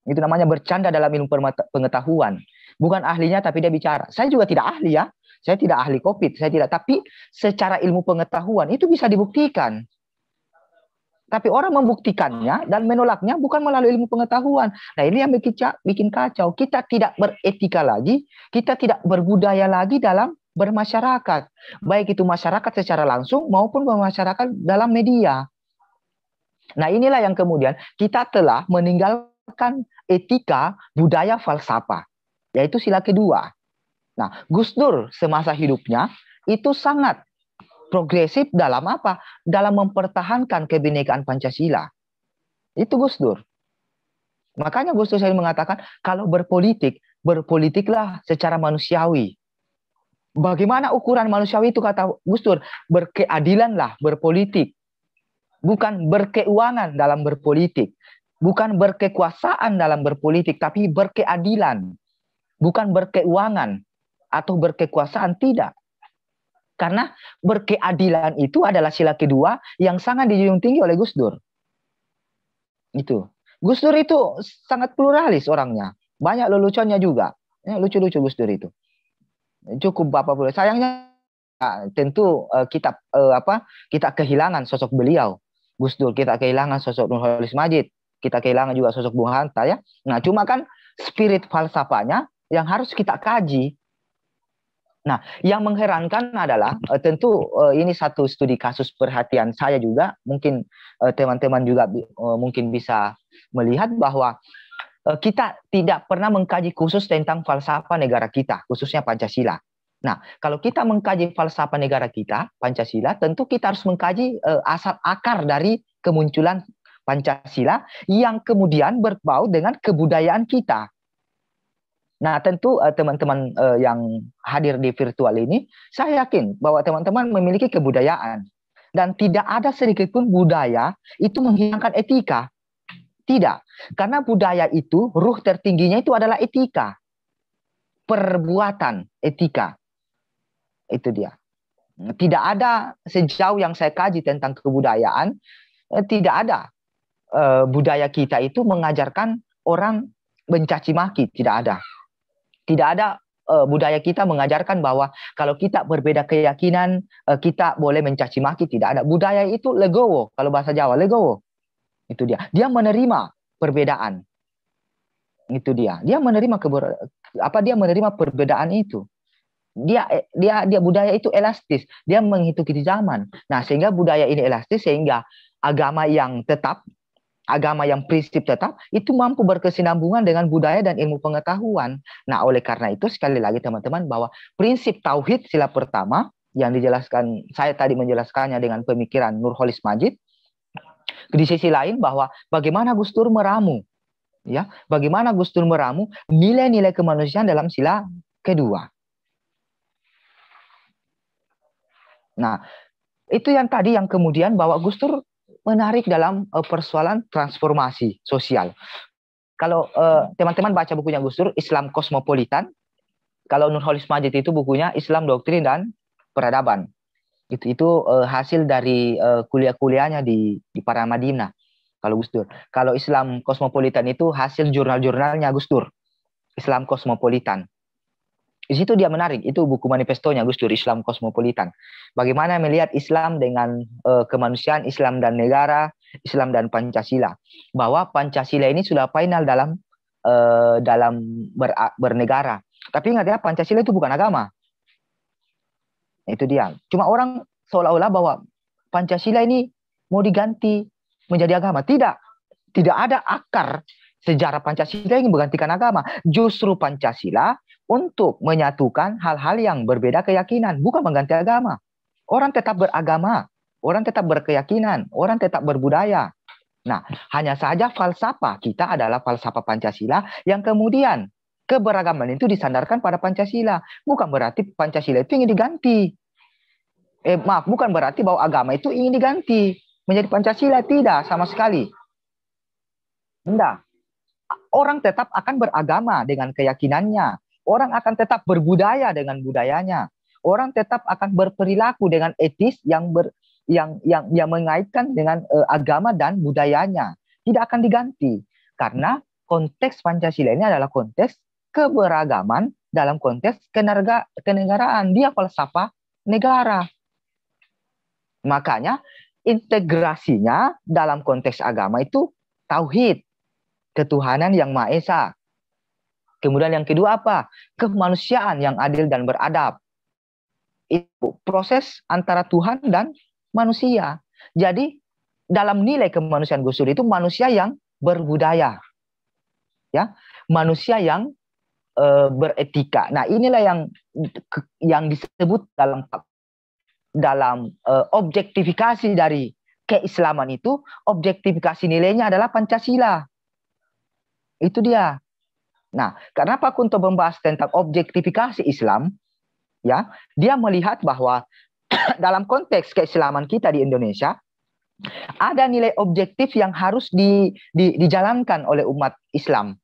Itu namanya bercanda dalam ilmu pengetahuan. Bukan ahlinya, tapi dia bicara. Saya juga tidak ahli ya. Saya tidak ahli COVID. Saya tidak. Tapi secara ilmu pengetahuan itu bisa dibuktikan. Tapi orang membuktikannya dan menolaknya bukan melalui ilmu pengetahuan. Nah, ini yang bikin kacau. Kita tidak beretika lagi, kita tidak berbudaya lagi dalam bermasyarakat. Baik itu masyarakat secara langsung maupun masyarakat dalam media. Nah, inilah yang kemudian kita telah meninggalkan etika budaya falsafah, yaitu sila kedua. Nah, Gus Dur semasa hidupnya itu sangat progresif dalam apa? Dalam mempertahankan kebinekaan Pancasila. Itu Gus Dur. Makanya Gus Dur saya mengatakan, kalau berpolitik, berpolitiklah secara manusiawi. Bagaimana ukuran manusiawi itu kata Gus Dur? Berkeadilanlah berpolitik. Bukan berkeuangan dalam berpolitik. Bukan berkekuasaan dalam berpolitik, tapi berkeadilan. Bukan berkeuangan atau berkekuasaan, tidak. Karena berkeadilan itu adalah sila kedua yang sangat dijunjung tinggi oleh Gus Dur. Itu. Gus Dur itu sangat pluralis orangnya. Banyak leluconnya juga. Lucu-lucu Gus Dur itu. Cukup Bapak boleh. Sayangnya tentu kita kehilangan sosok beliau. Gus Dur, kita kehilangan sosok Nurholis Majid. Kita kehilangan juga sosok Bung Hanta ya. Nah, cuma kan spirit falsafahnya yang harus kita kaji. Nah, yang mengherankan adalah tentu ini satu studi kasus perhatian saya juga, mungkin teman-teman juga mungkin bisa melihat bahwa kita tidak pernah mengkaji khusus tentang falsafah negara kita, khususnya Pancasila. Nah, kalau kita mengkaji falsafah negara kita, Pancasila, tentu kita harus mengkaji asal akar dari kemunculan Pancasila yang kemudian berbau dengan kebudayaan kita. Nah, tentu teman-teman yang hadir di virtual ini, saya yakin bahwa teman-teman memiliki kebudayaan. Dan tidak ada sedikit pun budaya itu menghilangkan etika. Tidak. Karena budaya itu, ruh tertingginya itu adalah etika. Perbuatan etika. Itu dia. Tidak ada, sejauh yang saya kaji tentang kebudayaan, tidak ada budaya kita itu mengajarkan orang mencaci maki. Tidak ada. Tidak ada budaya kita mengajarkan bahwa kalau kita berbeda keyakinan, kita boleh mencaci maki. Tidak ada. Budaya itu legowo. Kalau bahasa Jawa, legowo. Itu dia. Dia menerima perbedaan. Itu dia. Dia menerima dia menerima perbedaan itu. Dia budaya itu elastis. Dia mengikuti zaman. Nah, sehingga budaya ini elastis sehingga agama yang tetap, agama yang prinsip tetap itu mampu berkesinambungan dengan budaya dan ilmu pengetahuan. Nah, oleh karena itu sekali lagi teman-teman bahwa prinsip tauhid sila pertama yang dijelaskan, saya tadi menjelaskannya dengan pemikiran Nurholis Majid. Di sisi lain bahwa bagaimana Gus Dur meramu, ya, bagaimana Gus Dur meramu nilai-nilai kemanusiaan dalam sila kedua. Nah, itu yang tadi yang kemudian bahwa Gus Dur menarik dalam persoalan transformasi sosial. Kalau teman-teman baca bukunya Gus Dur, Islam Kosmopolitan, kalau Nurholis Majid itu bukunya Islam Doktrin dan Peradaban. Itu hasil dari kuliah-kuliahnya di Paramadina. Kalau Gus Dur. Kalau Islam Kosmopolitan itu hasil jurnal-jurnalnya Gus Dur. Islam Kosmopolitan. Di situ dia menarik, itu buku manifestonya Gus Dur, Islam Kosmopolitan. Bagaimana melihat Islam dengan kemanusiaan, Islam dan negara, Islam dan Pancasila. Bahwa Pancasila ini sudah final dalam bernegara. Tapi ingat ya, Pancasila itu bukan agama. Itu dia. Cuma orang seolah-olah bahwa Pancasila ini mau diganti menjadi agama. Tidak. Tidak ada akar sejarah Pancasila yang menggantikan agama. Justru Pancasila untuk menyatukan hal-hal yang berbeda keyakinan, bukan mengganti agama. Orang tetap beragama, orang tetap berkeyakinan, orang tetap berbudaya. Nah, hanya saja falsafah kita adalah falsafah Pancasila yang kemudian keberagaman itu disandarkan pada Pancasila. Bukan berarti Pancasila itu ingin diganti. Bukan berarti bahwa agama itu ingin diganti menjadi Pancasila. Tidak, sama sekali. Tidak. Orang tetap akan beragama dengan keyakinannya. Orang akan tetap berbudaya dengan budayanya. Orang tetap akan berperilaku dengan etis yang mengaitkan dengan agama dan budayanya. Tidak akan diganti. Karena konteks Pancasila ini adalah konteks keberagaman dalam konteks kenegaraan. Dia falsafah negara. Makanya integrasinya dalam konteks agama itu tauhid, ketuhanan yang Maha Esa. Kemudian yang kedua apa? Kemanusiaan yang adil dan beradab. Itu proses antara Tuhan dan manusia. Jadi dalam nilai kemanusiaan Gus Dur itu manusia yang berbudaya. Ya, manusia yang beretika. Nah, inilah yang disebut dalam objektifikasi dari keislaman itu, objektifikasi nilainya adalah Pancasila. Itu dia. Nah, kenapa Kunto membahas tentang objektifikasi Islam? Ya, dia melihat bahwa dalam konteks keislaman kita di Indonesia ada nilai objektif yang harus dijalankan oleh umat Islam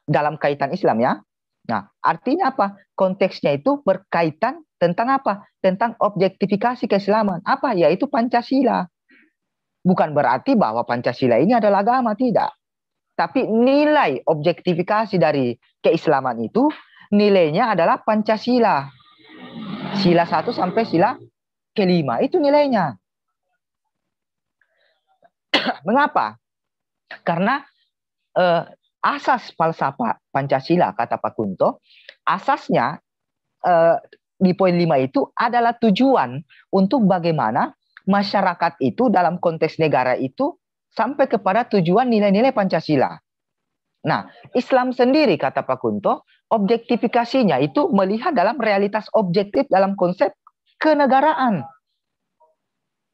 dalam kaitan Islam ya. Nah, artinya apa? Konteksnya itu berkaitan tentang apa? Tentang objektifikasi keislaman. Apa? Yaitu Pancasila. Bukan berarti bahwa Pancasila ini adalah agama, tidak. Tapi nilai objektifikasi dari keislaman itu nilainya adalah Pancasila. Sila 1 sampai sila ke-5 itu nilainya. Mengapa? Karena asas falsafah Pancasila, kata Pak Kunto, asasnya di poin 5 itu adalah tujuan untuk bagaimana masyarakat itu dalam konteks negara itu sampai kepada tujuan nilai-nilai Pancasila. Nah, Islam sendiri, kata Pak Kunto, objektifikasinya itu melihat dalam realitas objektif dalam konsep kenegaraan.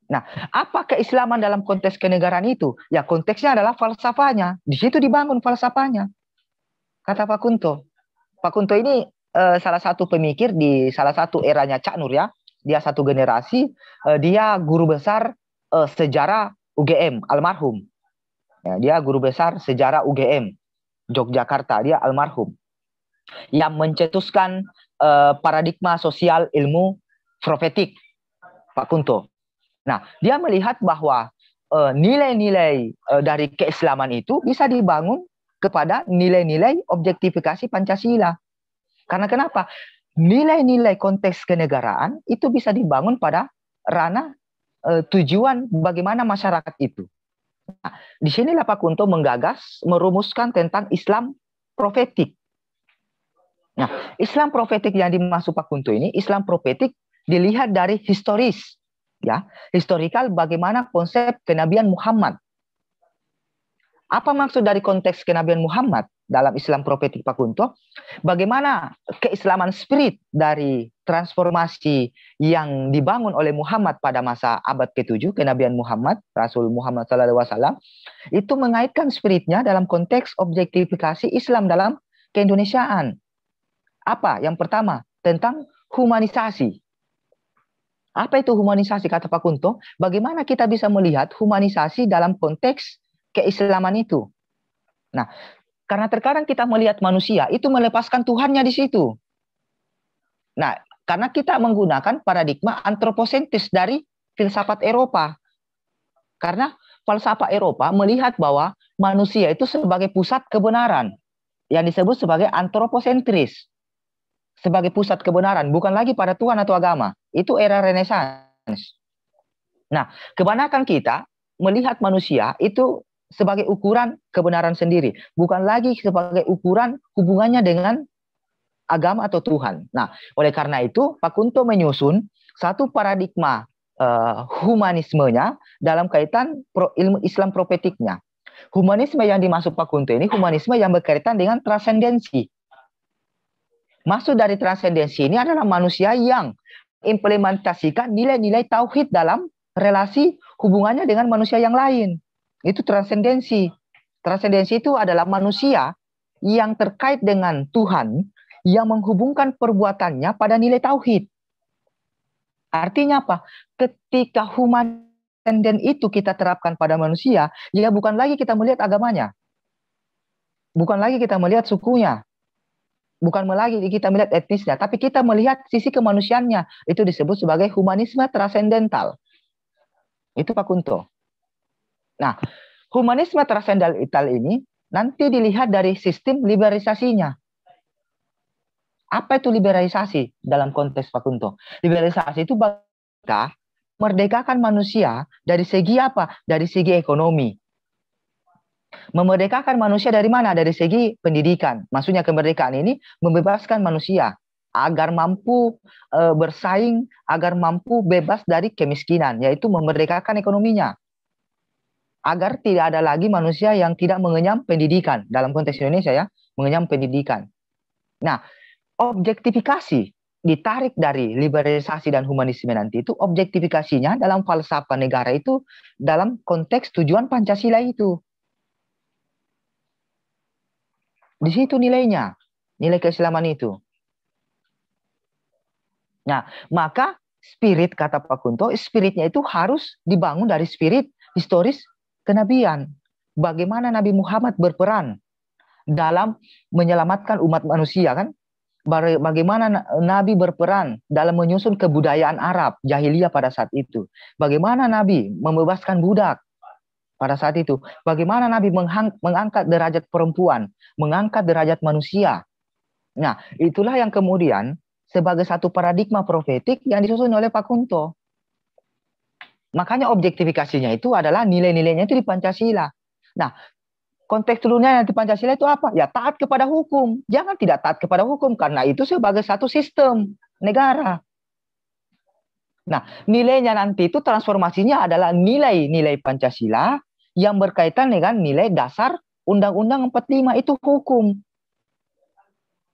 Nah, apa keislaman dalam konteks kenegaraan itu? Ya, konteksnya adalah falsafahnya. Di situ dibangun falsafahnya. Kata Pak Kunto. Pak Kunto ini salah satu pemikir di salah satu eranya Cak Nur ya. Dia satu generasi, dia guru besar sejarah UGM, almarhum. Ya, dia guru besar sejarah UGM, Yogyakarta, dia almarhum. Yang mencetuskan paradigma sosial ilmu profetik, Pak Kunto. Nah, dia melihat bahwa nilai-nilai dari keislaman itu bisa dibangun kepada nilai-nilai objektifikasi Pancasila. Karena kenapa? Nilai-nilai konteks kenegaraan itu bisa dibangun pada ranah tujuan bagaimana masyarakat itu. Nah, disinilah Pak Kunto menggagas, merumuskan tentang Islam profetik. Nah, Islam profetik yang dimaksud Pak Kunto ini, Islam profetik dilihat dari historis, ya, historikal bagaimana konsep kenabian Muhammad. Apa maksud dari konteks kenabian Muhammad dalam Islam profetik Pak Kunto? Bagaimana keislaman spirit dari transformasi yang dibangun oleh Muhammad pada masa abad ke-7, kenabian Muhammad, Rasul Muhammad SAW, itu mengaitkan spiritnya dalam konteks objektifikasi Islam dalam keindonesiaan. Apa? Yang pertama, tentang humanisasi. Apa itu humanisasi, kata Pak Kunto? Bagaimana kita bisa melihat humanisasi dalam konteks keislaman itu? Nah, karena terkadang kita melihat manusia itu melepaskan Tuhannya di situ. Nah, karena kita menggunakan paradigma antroposentris dari filsafat Eropa. Karena falsafah Eropa melihat bahwa manusia itu sebagai pusat kebenaran, yang disebut sebagai antroposentris. Sebagai pusat kebenaran, bukan lagi pada Tuhan atau agama. Itu era Renaissance. Nah, kebanyakan kita melihat manusia itu sebagai ukuran kebenaran sendiri, bukan lagi sebagai ukuran hubungannya dengan agama atau Tuhan. Nah, oleh karena itu, Pak Kunto menyusun satu paradigma humanismenya dalam kaitan ilmu Islam profetiknya. Humanisme yang dimaksud Pak Kunto ini humanisme yang berkaitan dengan transendensi. Maksud dari transendensi ini adalah manusia yang implementasikan nilai-nilai tauhid dalam relasi hubungannya dengan manusia yang lain. Itu transendensi. Transendensi itu adalah manusia yang terkait dengan Tuhan yang menghubungkan perbuatannya pada nilai tauhid. Artinya apa? Ketika human transenden itu kita terapkan pada manusia, ya bukan lagi kita melihat agamanya. Bukan lagi kita melihat sukunya. Bukan lagi kita melihat etnisnya, tapi kita melihat sisi kemanusiaannya. Itu disebut sebagai humanisme transendental. Itu Pak Kunto. Nah, humanisme transendental ini nanti dilihat dari sistem liberalisasinya. Apa itu liberalisasi dalam konteks Pak Kunto? Liberalisasi itu merdekakan manusia dari segi apa? Dari segi ekonomi. Memerdekakan manusia dari mana? Dari segi pendidikan. Maksudnya kemerdekaan ini membebaskan manusia agar mampu bersaing, agar mampu bebas dari kemiskinan, yaitu memerdekakan ekonominya. Agar tidak ada lagi manusia yang tidak mengenyam pendidikan. Dalam konteks Indonesia ya, mengenyam pendidikan. Nah, objektifikasi ditarik dari liberalisasi dan humanisme nanti itu, objektifikasinya dalam falsafah negara itu dalam konteks tujuan Pancasila itu. Di situ nilainya, nilai keislaman itu. Nah, maka spirit, kata Pak Kunto, spiritnya itu harus dibangun dari spirit historis kenabian. Bagaimana Nabi Muhammad berperan dalam menyelamatkan umat manusia, kan? Bagaimana Nabi berperan dalam menyusun kebudayaan Arab jahiliyah pada saat itu. Bagaimana Nabi membebaskan budak pada saat itu. Bagaimana Nabi mengangkat derajat perempuan, mengangkat derajat manusia. Nah, itulah yang kemudian sebagai satu paradigma profetik yang disusun oleh Pak Kunto. Makanya objektifikasinya itu adalah nilai-nilainya itu di Pancasila. Nah, konteks turunnya di Pancasila itu apa? Ya taat kepada hukum. Jangan tidak taat kepada hukum, karena itu sebagai satu sistem negara. Nah, nilainya nanti itu transformasinya adalah nilai-nilai Pancasila yang berkaitan dengan nilai dasar Undang-Undang 45 itu hukum.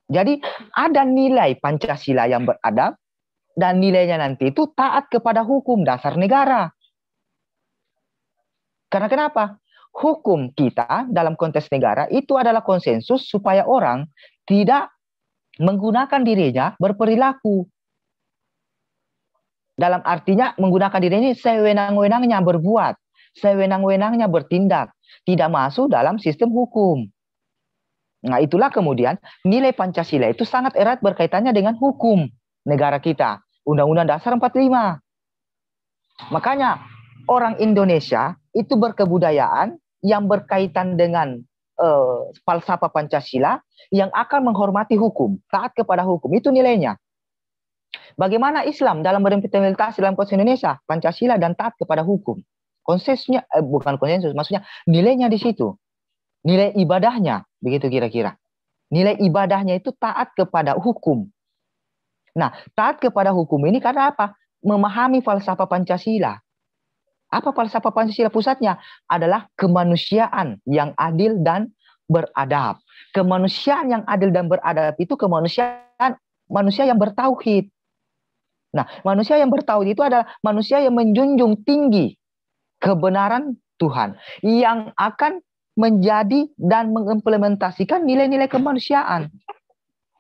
Jadi ada nilai Pancasila yang beradab dan nilainya nanti itu taat kepada hukum dasar negara. Karena kenapa? Hukum kita dalam konteks negara itu adalah konsensus supaya orang tidak menggunakan dirinya berperilaku. Dalam artinya menggunakan diri ini sewenang-wenangnya berbuat, sewenang-wenangnya bertindak, tidak masuk dalam sistem hukum. Nah, itulah kemudian nilai Pancasila itu sangat erat berkaitannya dengan hukum negara kita, Undang-Undang Dasar 45. Makanya orang Indonesia itu berkebudayaan yang berkaitan dengan falsafah Pancasila yang akan menghormati hukum, taat kepada hukum, itu nilainya. Bagaimana Islam dalam berimplementasi dalam konteks Indonesia, Pancasila dan taat kepada hukum. Konsensusnya, bukan konsensus, maksudnya nilainya di situ. Nilai ibadahnya, begitu kira-kira. Nilai ibadahnya itu taat kepada hukum. Nah, taat kepada hukum ini karena apa? Memahami falsafah Pancasila. Apa falsafah Pancasila? Pusatnya adalah kemanusiaan yang adil dan beradab. Kemanusiaan yang adil dan beradab itu kemanusiaan manusia yang bertauhid. Nah, manusia yang bertauhid itu adalah manusia yang menjunjung tinggi kebenaran Tuhan, yang akan menjadi dan mengimplementasikan nilai-nilai kemanusiaan.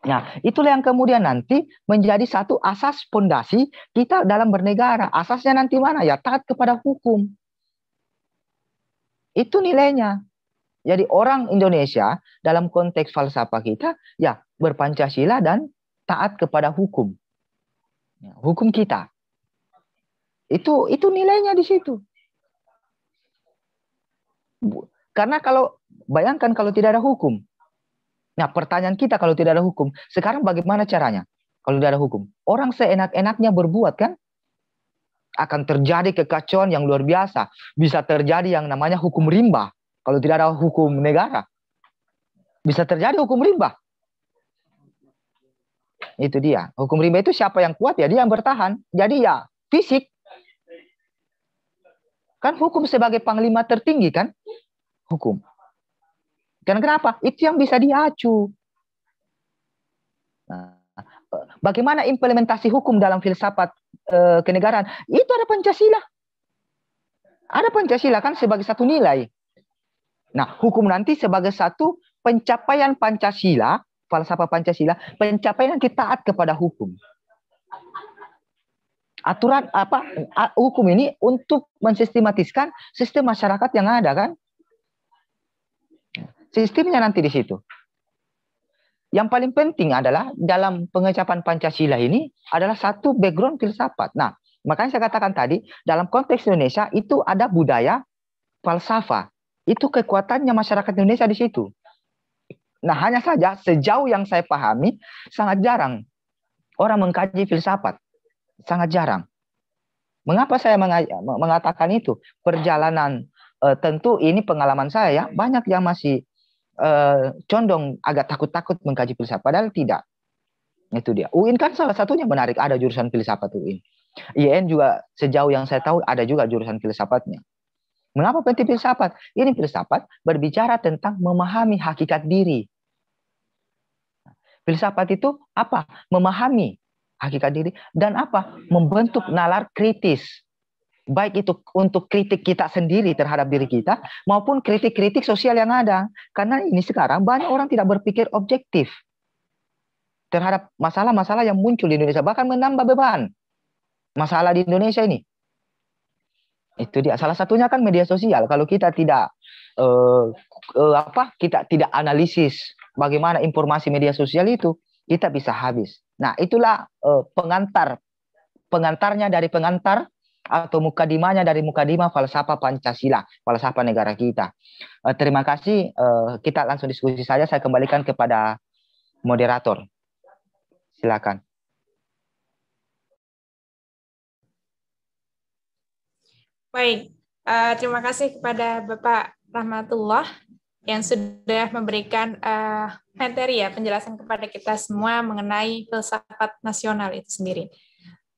Nah, itulah yang kemudian nanti menjadi satu asas fondasi kita dalam bernegara. Asasnya nanti mana? Ya, taat kepada hukum. Itu nilainya. Jadi orang Indonesia dalam konteks falsafah kita, ya berpancasila dan taat kepada hukum. Hukum kita. Itu nilainya di situ. Karena kalau, bayangkan kalau tidak ada hukum. Nah, pertanyaan kita kalau tidak ada hukum, sekarang bagaimana caranya? Kalau tidak ada hukum, orang seenak-enaknya berbuat kan? Akan terjadi kekacauan yang luar biasa. Bisa terjadi yang namanya hukum rimba. Kalau tidak ada hukum negara. Bisa terjadi hukum rimba. Itu dia. Hukum rimba itu siapa yang kuat ya dia yang bertahan. Jadi ya fisik. Kan hukum sebagai panglima tertinggi kan? Hukum. Karena kenapa? Itu yang bisa diacu. Nah, bagaimana implementasi hukum dalam filsafat kenegaraan? Itu ada Pancasila. Ada Pancasila kan sebagai satu nilai. Nah, hukum nanti sebagai satu pencapaian Pancasila, falsafah Pancasila, pencapaian kita taat kepada hukum. Aturan apa hukum ini untuk mensistematiskan sistem masyarakat yang ada kan? Sistemnya nanti di situ. Yang paling penting adalah dalam pengecapan Pancasila ini adalah satu background filsafat. Nah, makanya saya katakan tadi, dalam konteks Indonesia itu ada budaya falsafah. Itu kekuatannya masyarakat Indonesia di situ. Nah, hanya saja sejauh yang saya pahami, sangat jarang orang mengkaji filsafat. Sangat jarang. Mengapa saya mengatakan itu? Perjalanan, tentu ini pengalaman saya ya, banyak yang masih condong agak takut-takut mengkaji filsafat, padahal tidak. Itu dia. UIN kan salah satunya menarik, ada jurusan filsafat UIN. IAIN juga sejauh yang saya tahu ada juga jurusan filsafatnya. Mengapa penting filsafat? Ini filsafat berbicara tentang memahami hakikat diri. Filsafat itu apa? Memahami hakikat diri dan apa? Membentuk nalar kritis. Baik itu untuk kritik kita sendiri terhadap diri kita, maupun kritik-kritik sosial yang ada. Karena ini sekarang banyak orang tidak berpikir objektif terhadap masalah-masalah yang muncul di Indonesia, bahkan menambah beban masalah di Indonesia ini. Itu dia. Salah satunya kan media sosial. Kalau kita tidak kita tidak analisis bagaimana informasi media sosial itu, kita bisa habis. Nah, itulah pengantarnya dari pengantar atau mukadimahnya dari mukadimah falsafah Pancasila, falsafah negara kita. Terima kasih. Kita langsung diskusi saja. Saya kembalikan kepada moderator. Silakan. Baik, terima kasih kepada Bapak Rahmatullah yang sudah memberikan materi ya, penjelasan kepada kita semua mengenai filsafat nasional itu sendiri.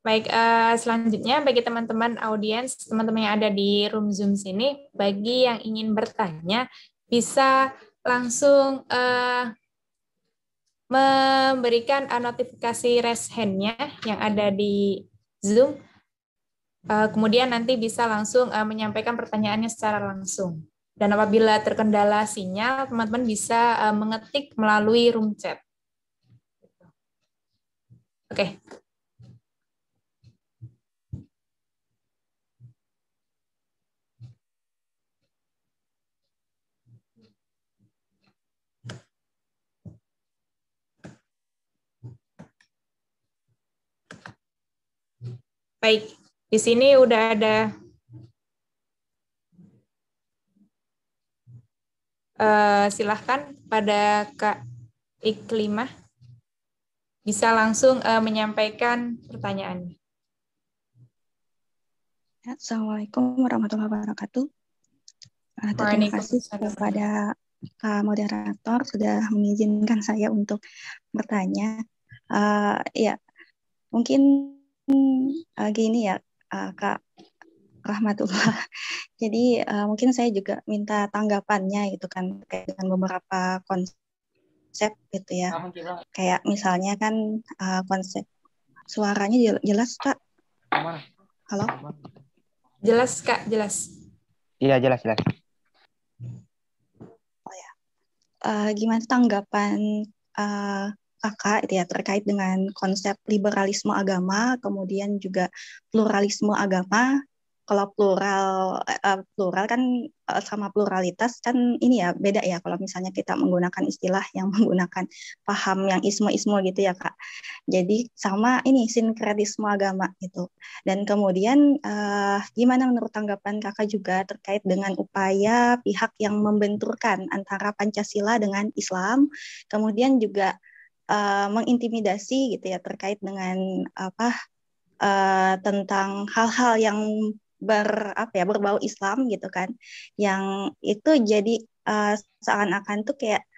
Baik, selanjutnya bagi teman-teman audiens, teman-teman yang ada di room Zoom sini, bagi yang ingin bertanya, bisa langsung memberikan notifikasi raise hand-nya yang ada di Zoom. Kemudian nanti bisa langsung menyampaikan pertanyaannya secara langsung. Dan apabila terkendala sinyal, teman-teman bisa mengetik melalui room chat. Oke. Baik, di sini udah ada silahkan pada Kak Iklimah bisa langsung menyampaikan pertanyaannya. Assalamualaikum warahmatullahi wabarakatuh. Terima kasih kepada Kak Moderator sudah mengizinkan saya untuk bertanya. Ya, mungkin gini ya, Kak Rahmatullah. Jadi mungkin saya juga minta tanggapannya gitu kan terkait dengan beberapa konsep gitu ya. Kayak misalnya kan konsep suaranya jelas Kak. Halo? Jelas, Kak, jelas. Iya, jelas. Oh ya. Gimana tanggapan Kakak itu ya terkait dengan konsep liberalisme agama, kemudian juga pluralisme agama. Kalau plural kan sama pluralitas kan ini ya beda ya kalau misalnya kita menggunakan istilah yang menggunakan paham yang isme-isme gitu ya Kak. Jadi sama ini sinkretisme agama gitu. Dan kemudian gimana menurut tanggapan Kakak juga terkait dengan upaya pihak yang membenturkan antara Pancasila dengan Islam, kemudian juga mengintimidasi gitu ya terkait dengan tentang hal-hal yang berbau Islam gitu kan, yang itu jadi seakan-akan tuh kayak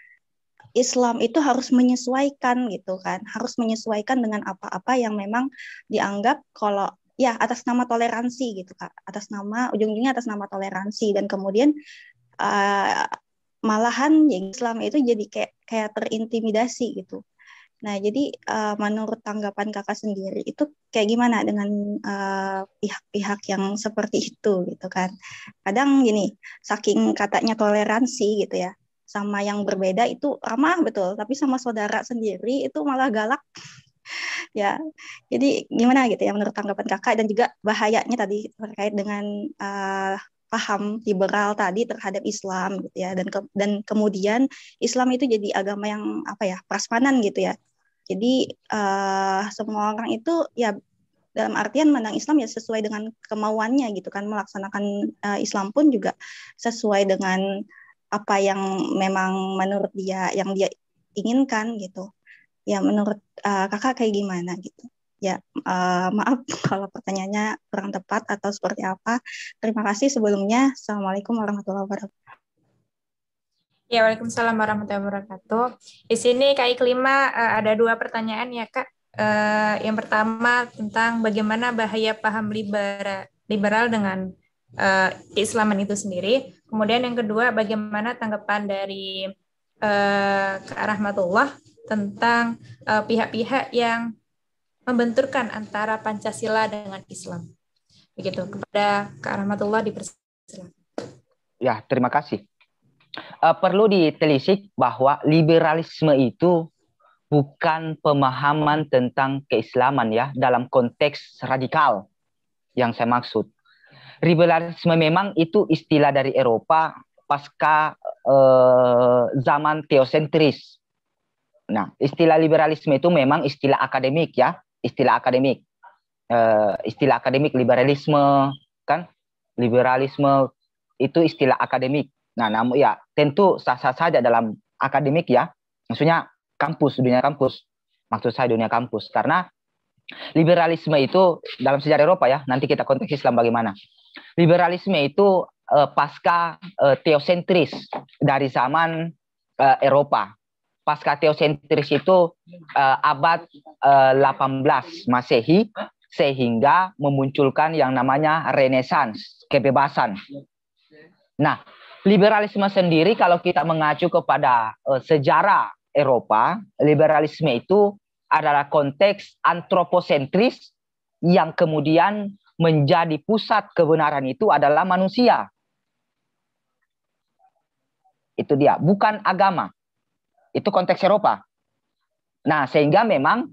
Islam itu harus menyesuaikan gitu kan, harus menyesuaikan dengan apa-apa yang memang dianggap kalau ya atas nama toleransi gitu Kak, ujung-ujungnya atas nama toleransi, dan kemudian uh, malahan ya Islam itu jadi kayak terintimidasi gitu. Nah, jadi menurut tanggapan Kakak sendiri itu kayak gimana dengan pihak-pihak yang seperti itu gitu kan. Kadang gini, saking katanya toleransi gitu ya, sama yang berbeda itu ramah betul, tapi sama saudara sendiri itu malah galak ya. Jadi gimana gitu ya menurut tanggapan Kakak, dan juga bahayanya tadi terkait dengan paham liberal tadi terhadap Islam gitu ya, dan kemudian Islam itu jadi agama yang prasmanan gitu ya. Jadi semua orang itu ya dalam artian mandang Islam ya sesuai dengan kemauannya gitu kan, melaksanakan Islam pun juga sesuai dengan apa yang memang menurut dia yang dia inginkan gitu. Ya menurut Kakak kayak gimana gitu? Ya maaf kalau pertanyaannya kurang tepat atau seperti apa. Terima kasih sebelumnya. Assalamualaikum warahmatullahi wabarakatuh. Ya, Waalaikumsalam warahmatullahi wabarakatuh. Di sini Kak Iklima ada 2 pertanyaan ya, Kak. Yang pertama tentang bagaimana bahaya paham liberal dengan keislaman itu sendiri. Kemudian yang kedua, bagaimana tanggapan dari Kak Rahmatullah tentang pihak-pihak yang membenturkan antara Pancasila dengan Islam. Begitu, kepada Kak Rahmatullah dipersilakan. Ya, terima kasih. Perlu ditelisik bahwa liberalisme itu bukan pemahaman tentang keislaman ya, dalam konteks radikal yang saya maksud. Liberalisme memang itu istilah dari Eropa pasca zaman teosentris. Nah, istilah liberalisme itu memang istilah akademik ya, istilah akademik. Istilah akademik liberalisme kan, liberalisme itu istilah akademik. Nah, namun ya tentu sah-sah saja dalam akademik ya. Maksudnya kampus, dunia kampus. Maksud saya dunia kampus. Karena liberalisme itu dalam sejarah Eropa ya, nanti kita konteks Islam bagaimana. Liberalisme itu pasca teosentris dari zaman Eropa. Pasca teosentris itu abad 18 Masehi, sehingga memunculkan yang namanya Renaissance, kebebasan. Nah, liberalisme sendiri kalau kita mengacu kepada sejarah Eropa, liberalisme itu adalah konteks antroposentris yang kemudian menjadi pusat kebenaran itu adalah manusia. Itu dia, bukan agama. Itu konteks Eropa. Nah, sehingga memang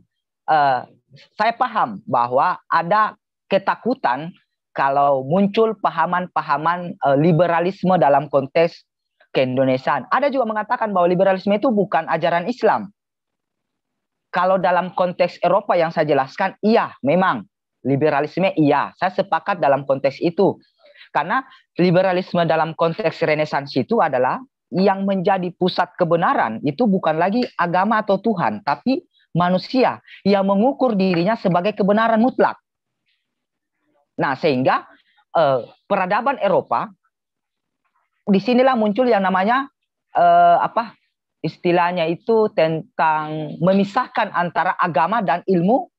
saya paham bahwa ada ketakutan kalau muncul pahaman-pahaman liberalisme dalam konteks keindonesiaan. Ada juga mengatakan bahwa liberalisme itu bukan ajaran Islam. Kalau dalam konteks Eropa yang saya jelaskan, iya, memang liberalisme iya, saya sepakat dalam konteks itu. Karena liberalisme dalam konteks Renaissance itu adalah yang menjadi pusat kebenaran itu bukan lagi agama atau Tuhan, tapi manusia yang mengukur dirinya sebagai kebenaran mutlak. Nah, sehingga peradaban Eropa disinilah muncul yang namanya apa istilahnya itu tentang memisahkan antara agama dan ilmu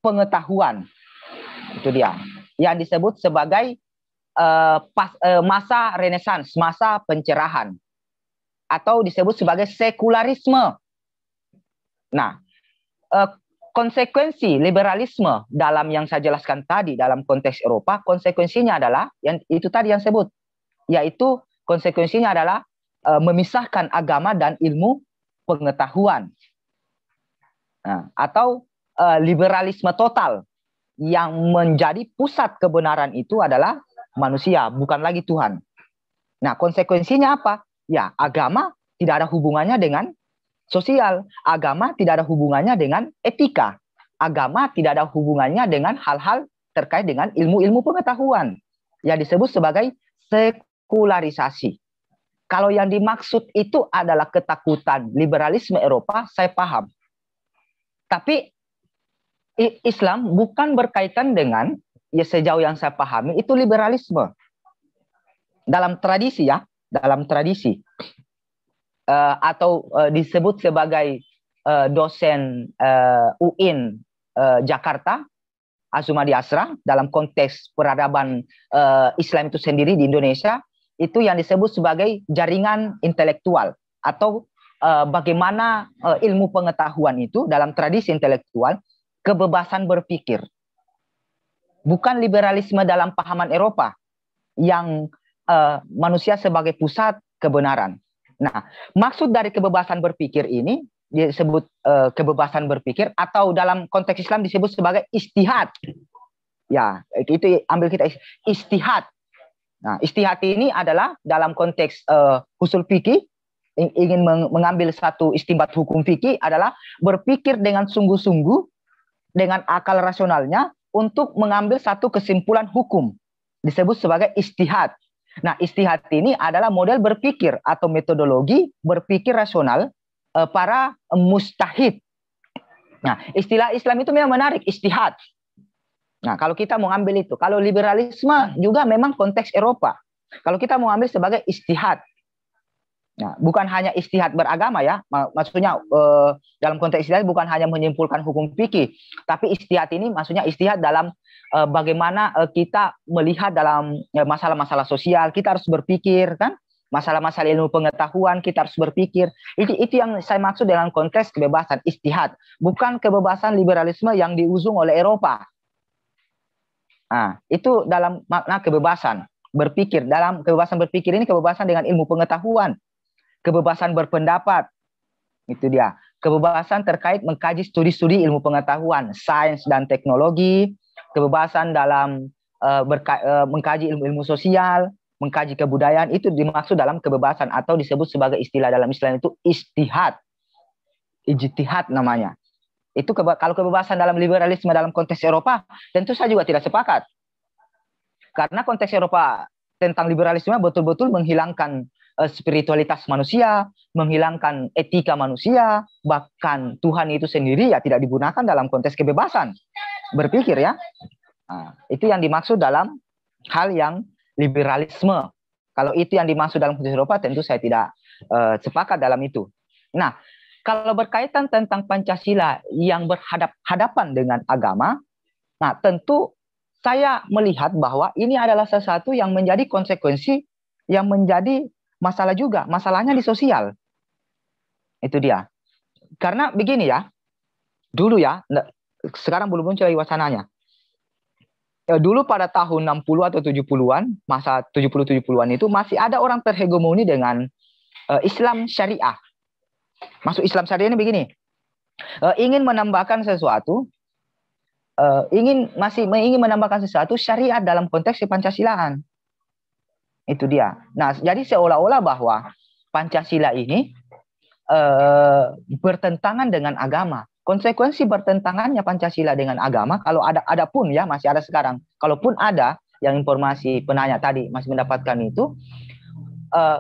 pengetahuan. Itu dia yang disebut sebagai masa Renaissance, masa pencerahan, atau disebut sebagai sekularisme. Nah, konsekuensi liberalisme dalam yang saya jelaskan tadi dalam konteks Eropa, konsekuensinya adalah yang itu tadi yang sebut, yaitu konsekuensinya adalah memisahkan agama dan ilmu pengetahuan. Nah, atau liberalisme total yang menjadi pusat kebenaran itu adalah manusia, bukan lagi Tuhan. Nah, konsekuensinya apa? Ya, agama tidak ada hubungannya dengan sosial. Agama tidak ada hubungannya dengan etika. Agama tidak ada hubungannya dengan hal-hal terkait dengan ilmu-ilmu pengetahuan yang disebut sebagai sekularisasi. Kalau yang dimaksud itu adalah ketakutan liberalisme Eropa, saya paham. Tapi Islam bukan berkaitan dengan, ya sejauh yang saya pahami, itu liberalisme. Dalam tradisi ya, dalam tradisi. Atau disebut sebagai dosen UIN Jakarta, Azumadi Asra, dalam konteks peradaban Islam itu sendiri di Indonesia, itu yang disebut sebagai jaringan intelektual atau bagaimana ilmu pengetahuan itu dalam tradisi intelektual kebebasan berpikir. Bukan liberalisme dalam pahaman Eropa yang manusia sebagai pusat kebenaran. Nah, maksud dari kebebasan berpikir ini disebut kebebasan berpikir atau dalam konteks Islam disebut sebagai istihad. Ya, itu ambil kita istihad. Nah, istihad ini adalah dalam konteks usul fikih, ingin mengambil satu istinbat hukum fikih adalah berpikir dengan sungguh-sungguh dengan akal rasionalnya untuk mengambil satu kesimpulan hukum, disebut sebagai istihad. Nah, istihad ini adalah model berpikir atau metodologi berpikir rasional para mustahid. Nah, istilah Islam itu memang menarik, istihad. Nah, kalau kita mau ambil itu, kalau liberalisme juga memang konteks Eropa. Kalau kita mau ambil sebagai istihad, nah, bukan hanya istihad beragama ya, maksudnya dalam konteks istihad bukan hanya menyimpulkan hukum fikih, tapi istihad ini maksudnya istihad dalam bagaimana kita melihat dalam masalah-masalah sosial, kita harus berpikir kan, masalah-masalah ilmu pengetahuan kita harus berpikir. Itu yang saya maksud dengan konteks kebebasan istihad, bukan kebebasan liberalisme yang diusung oleh Eropa. Nah, itu dalam makna kebebasan berpikir. Dalam kebebasan berpikir ini kebebasan dengan ilmu pengetahuan, kebebasan berpendapat, itu dia. Kebebasan terkait mengkaji studi-studi ilmu pengetahuan, sains dan teknologi, kebebasan dalam mengkaji ilmu-ilmu sosial, mengkaji kebudayaan, itu dimaksud dalam kebebasan atau disebut sebagai istilah dalam Islam itu istihad, ijtihad namanya. Itu kalau kebebasan dalam liberalisme dalam konteks Eropa, tentu saya juga tidak sepakat. Karena konteks Eropa tentang liberalisme betul-betul menghilangkan spiritualitas manusia, menghilangkan etika manusia, bahkan Tuhan itu sendiri ya tidak digunakan dalam konteks kebebasan berpikir ya. Nah, itu yang dimaksud dalam hal yang liberalisme. Kalau itu yang dimaksud dalam konteks Eropa, tentu saya tidak sepakat dalam itu. Nah, kalau berkaitan tentang Pancasila yang berhadapan dengan agama, nah tentu saya melihat bahwa ini adalah sesuatu yang menjadi konsekuensi, yang menjadi masalah juga. Masalahnya di sosial. Itu dia. Karena begini ya, dulu ya, sekarang belum muncul lagi wacananya. Dulu pada tahun 60 atau 70-an, masa 70-70-an itu masih ada orang terhegemoni dengan Islam syariah. Masuk Islam syariah ini begini, ingin menambahkan sesuatu, ingin menambahkan sesuatu syariat dalam konteks Pancasilaan. Itu dia. Nah, jadi seolah-olah bahwa Pancasila ini bertentangan dengan agama. Konsekuensi bertentangannya Pancasila dengan agama, kalau ada pun ya, masih ada sekarang, kalaupun ada yang informasi penanya tadi masih mendapatkan itu,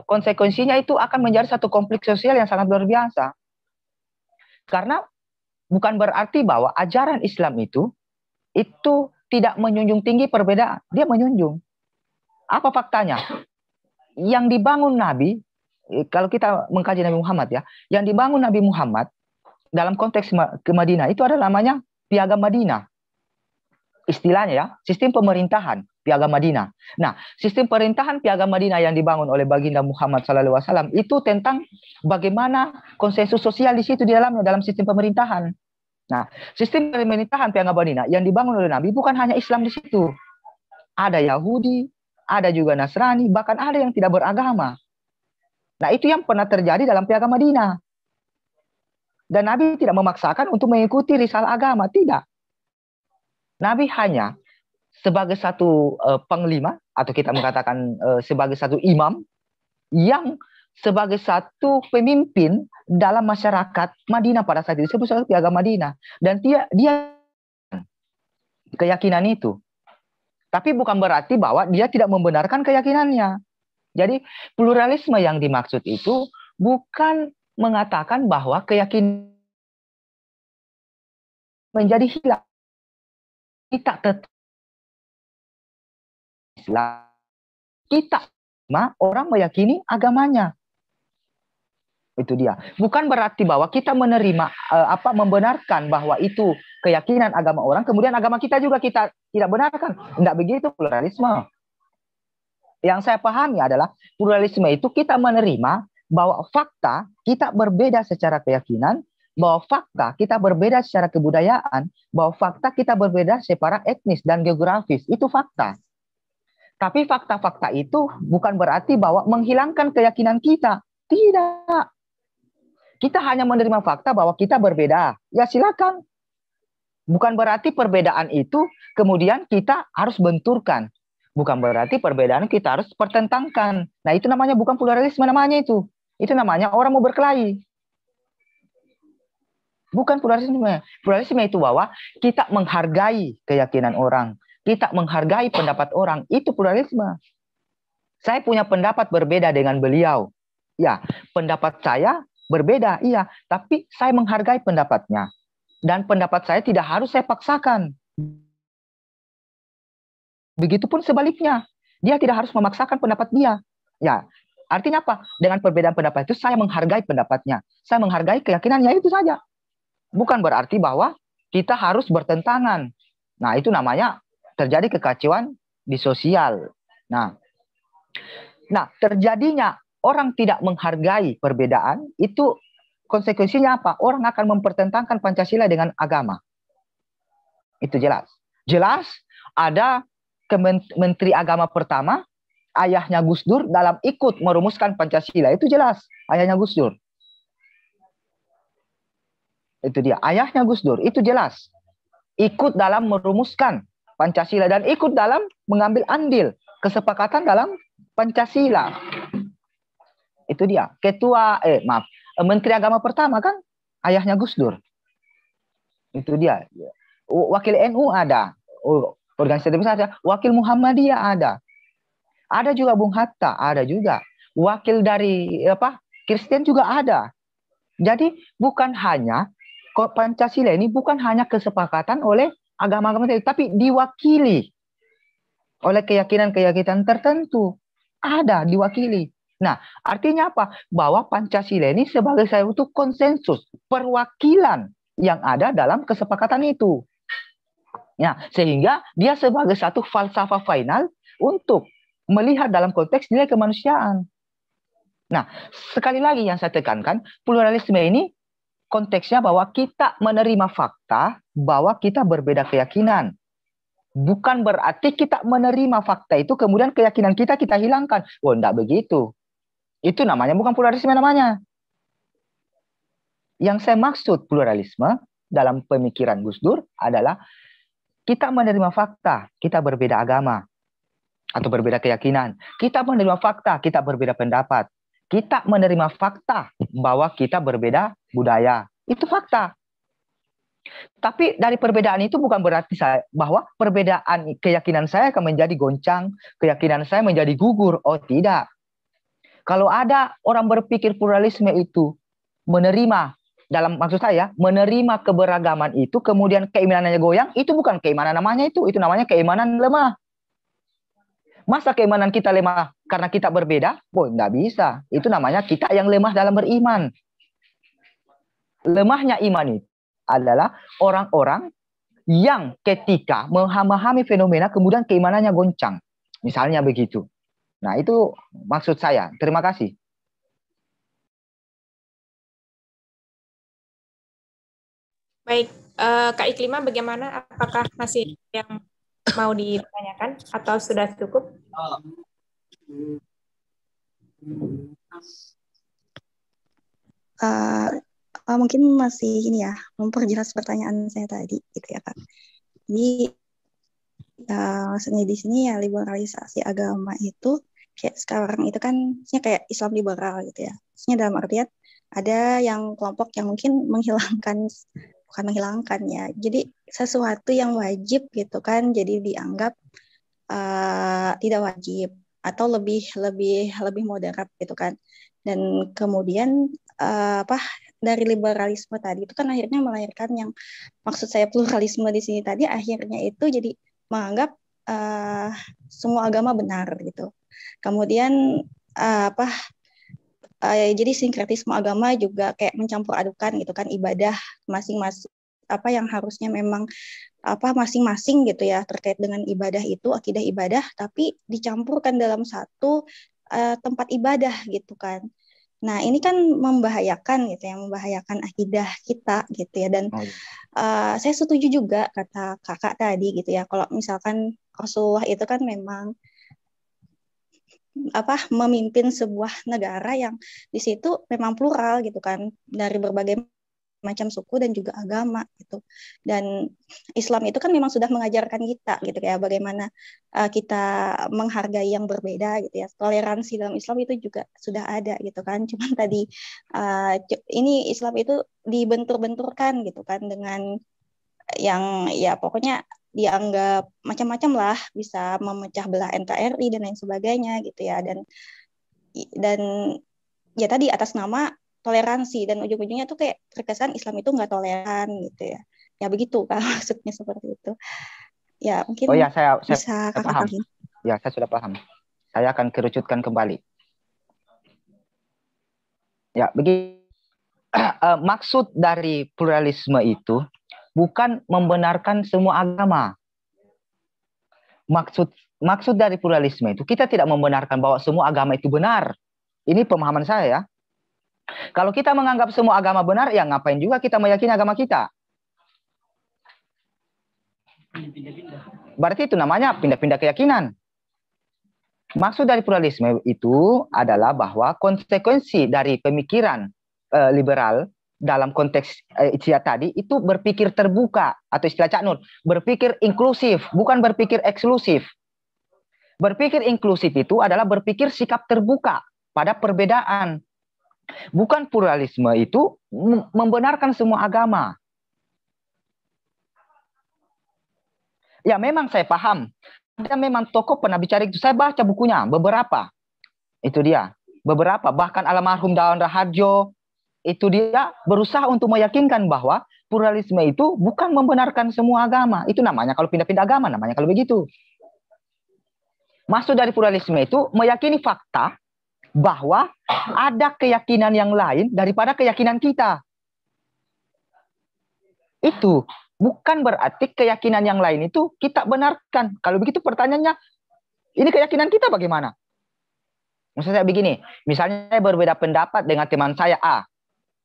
konsekuensinya itu akan menjadi satu konflik sosial yang sangat luar biasa. Karena bukan berarti bahwa ajaran Islam itu tidak menjunjung tinggi perbedaan. Dia menjunjung. Apa faktanya? Yang dibangun Nabi kalau kita mengkaji Nabi Muhammad ya, yang dibangun Nabi Muhammad dalam konteks ke Madinah itu ada namanya Piagam Madinah. Istilahnya ya, sistem pemerintahan Piagam Madinah. Nah, sistem pemerintahan Piagam Madinah yang dibangun oleh baginda Muhammad SAW itu tentang bagaimana konsensus sosial di situ di dalamnya, dalam sistem pemerintahan. Nah, sistem pemerintahan Piagam Madinah yang dibangun oleh Nabi bukan hanya Islam di situ. Ada Yahudi, ada juga Nasrani, bahkan ada yang tidak beragama. Nah, itu yang pernah terjadi dalam Piagam Madinah. Dan Nabi tidak memaksakan untuk mengikuti risalah agama, tidak. Nabi hanya sebagai satu panglima, atau kita mengatakan sebagai satu imam, yang sebagai satu pemimpin dalam masyarakat Madinah pada saat itu, disebut sebagai Piagam Madinah. Dan dia keyakinan itu. Tapi bukan berarti bahwa dia tidak membenarkan keyakinannya. Jadi pluralisme yang dimaksud itu bukan mengatakan bahwa keyakinan menjadi hilang. Kita tetap Islam. Kita orang meyakini agamanya. Itu dia. Bukan berarti bahwa kita menerima membenarkan bahwa itu keyakinan agama orang, kemudian agama kita juga kita tidak benarkan. Tidak begitu pluralisme. Yang saya pahami adalah pluralisme itu kita menerima bahwa fakta kita berbeda secara keyakinan, bahwa fakta kita berbeda secara kebudayaan, bahwa fakta kita berbeda secara etnis dan geografis. Itu fakta. Tapi fakta-fakta itu bukan berarti bahwa menghilangkan keyakinan kita. Tidak. Kita hanya menerima fakta bahwa kita berbeda. Ya silakan. Bukan berarti perbedaan itu kemudian kita harus benturkan. Bukan berarti perbedaan kita harus pertentangkan. Nah, itu namanya bukan pluralisme namanya itu. Itu namanya orang mau berkelahi. Bukan pluralisme. Pluralisme itu bahwa kita menghargai keyakinan orang. Kita menghargai pendapat orang. Itu pluralisme. Saya punya pendapat berbeda dengan beliau. Ya, pendapat saya berbeda. Iya, tapi saya menghargai pendapatnya. Dan pendapat saya tidak harus saya paksakan. Begitupun sebaliknya, dia tidak harus memaksakan pendapat dia. Ya, artinya apa? Dengan perbedaan pendapat itu saya menghargai pendapatnya, saya menghargai keyakinannya, itu saja. Bukan berarti bahwa kita harus bertentangan. Nah, itu namanya terjadi kekacauan di sosial. Nah, terjadinya orang tidak menghargai perbedaan itu konsekuensinya apa? Orang akan mempertentangkan Pancasila dengan agama. Itu jelas. Jelas ada Menteri Agama pertama, ayahnya Gus Dur dalam ikut merumuskan Pancasila. Itu jelas, ayahnya Gus Dur. Itu dia, ayahnya Gus Dur. Itu jelas. Ikut dalam merumuskan Pancasila dan ikut dalam mengambil andil kesepakatan dalam Pancasila. Itu dia. Menteri Agama pertama kan ayahnya Gus Dur. Itu dia. Wakil NU ada. Organisasi besar ada, wakil Muhammadiyah ada. Ada juga Bung Hatta, ada juga. Wakil dari Kristen juga ada. Jadi bukan hanya Pancasila ini bukan hanya kesepakatan oleh agama-agama tapi diwakili oleh keyakinan-keyakinan tertentu. Ada diwakili. Nah, artinya apa? Bahwa Pancasila ini sebagai satu konsensus, perwakilan yang ada dalam kesepakatan itu. Ya, sehingga dia sebagai satu falsafah final untuk melihat dalam konteks nilai kemanusiaan. Nah, sekali lagi yang saya tekankan, pluralisme ini konteksnya bahwa kita menerima fakta bahwa kita berbeda keyakinan. Bukan berarti kita menerima fakta itu kemudian keyakinan kita hilangkan. Oh, enggak begitu. Itu namanya bukan pluralisme namanya. Yang saya maksud pluralisme dalam pemikiran Gus Dur adalah kita menerima fakta, kita berbeda agama atau berbeda keyakinan. Kita menerima fakta, kita berbeda pendapat. Kita menerima fakta bahwa kita berbeda budaya. Itu fakta. Tapi dari perbedaan itu bukan berarti bahwa perbedaan keyakinan saya akan menjadi goncang, keyakinan saya menjadi gugur. Oh, tidak. Kalau ada orang berpikir pluralisme itu menerima, dalam maksud saya, menerima keberagaman itu, kemudian keimanannya goyang, itu bukan keimanan namanya itu namanya keimanan lemah. Masa keimanan kita lemah karena kita berbeda, nggak bisa. Itu namanya kita yang lemah dalam beriman. Lemahnya iman itu adalah orang-orang yang ketika memahami fenomena kemudian keimanannya goncang. Misalnya begitu. Nah, itu maksud saya. Terima kasih. Baik, Kak Iklima bagaimana? Apakah masih yang mau ditanyakan atau sudah cukup? Mungkin masih ini ya, memperjelas pertanyaan saya tadi gitu ya Kak. Jadi maksudnya di sini ya liberalisasi agama itu kayak sekarang itu kan kayak Islam liberal gitu ya. Maksudnya dalam artian ada yang kelompok yang mungkin bukan menghilangkan ya. Jadi sesuatu yang wajib gitu kan jadi dianggap tidak wajib atau lebih moderat gitu kan. Dan kemudian dari liberalisme tadi itu kan akhirnya melahirkan yang maksud saya pluralisme di sini tadi akhirnya itu jadi menganggap semua agama benar gitu. Kemudian jadi sinkretisme agama juga kayak mencampur adukan gitu kan ibadah masing-masing yang harusnya memang masing-masing gitu ya terkait dengan ibadah itu akidah ibadah tapi dicampurkan dalam satu tempat ibadah gitu kan. Nah ini kan membahayakan gitu ya, membahayakan akidah kita gitu ya. Dan saya setuju juga kata kakak tadi gitu ya, kalau misalkan Rasulullah itu kan memang memimpin sebuah negara yang di situ memang plural gitu kan dari berbagai macam suku dan juga agama gitu. Dan Islam itu kan memang sudah mengajarkan kita gitu ya bagaimana kita menghargai yang berbeda gitu ya. Toleransi dalam Islam itu juga sudah ada gitu kan. Cuman tadi ini Islam itu dibentur-benturkan gitu kan dengan yang ya pokoknya dianggap macam-macam lah, bisa memecah belah NKRI dan lain sebagainya gitu ya. Dan ya tadi atas nama toleransi dan ujung-ujungnya tuh kayak terkesan Islam itu nggak toleran gitu ya. Ya begitu kan maksudnya seperti itu. Ya mungkin saya bisa paham. Ya, saya sudah paham. Saya akan kerucutkan kembali. Ya, begini. Maksud dari pluralisme itu bukan membenarkan semua agama. Maksud dari pluralisme itu kita tidak membenarkan bahwa semua agama itu benar. Ini pemahaman saya ya. Kalau kita menganggap semua agama benar, ya ngapain juga kita meyakini agama kita? Berarti itu namanya pindah-pindah keyakinan. Maksud dari pluralisme itu adalah bahwa konsekuensi dari pemikiran liberal dalam konteks istilah tadi itu berpikir terbuka atau istilah Cak Nur, berpikir inklusif, bukan berpikir eksklusif. Berpikir inklusif itu adalah berpikir sikap terbuka pada perbedaan. Bukan pluralisme itu membenarkan semua agama. Ya memang saya paham. Ada memang tokoh pernah bicara itu. Saya baca bukunya beberapa. Itu dia. Beberapa. Bahkan almarhum Dawan Raharjo. Itu dia berusaha untuk meyakinkan bahwa pluralisme itu bukan membenarkan semua agama. Itu namanya kalau pindah-pindah agama. Namanya kalau begitu. Maksud dari pluralisme itu meyakini fakta bahwa ada keyakinan yang lain daripada keyakinan kita. Itu bukan berarti keyakinan yang lain itu kita benarkan. Kalau begitu pertanyaannya, ini keyakinan kita bagaimana? Maksud saya begini, misalnya saya berbeda pendapat dengan teman saya A.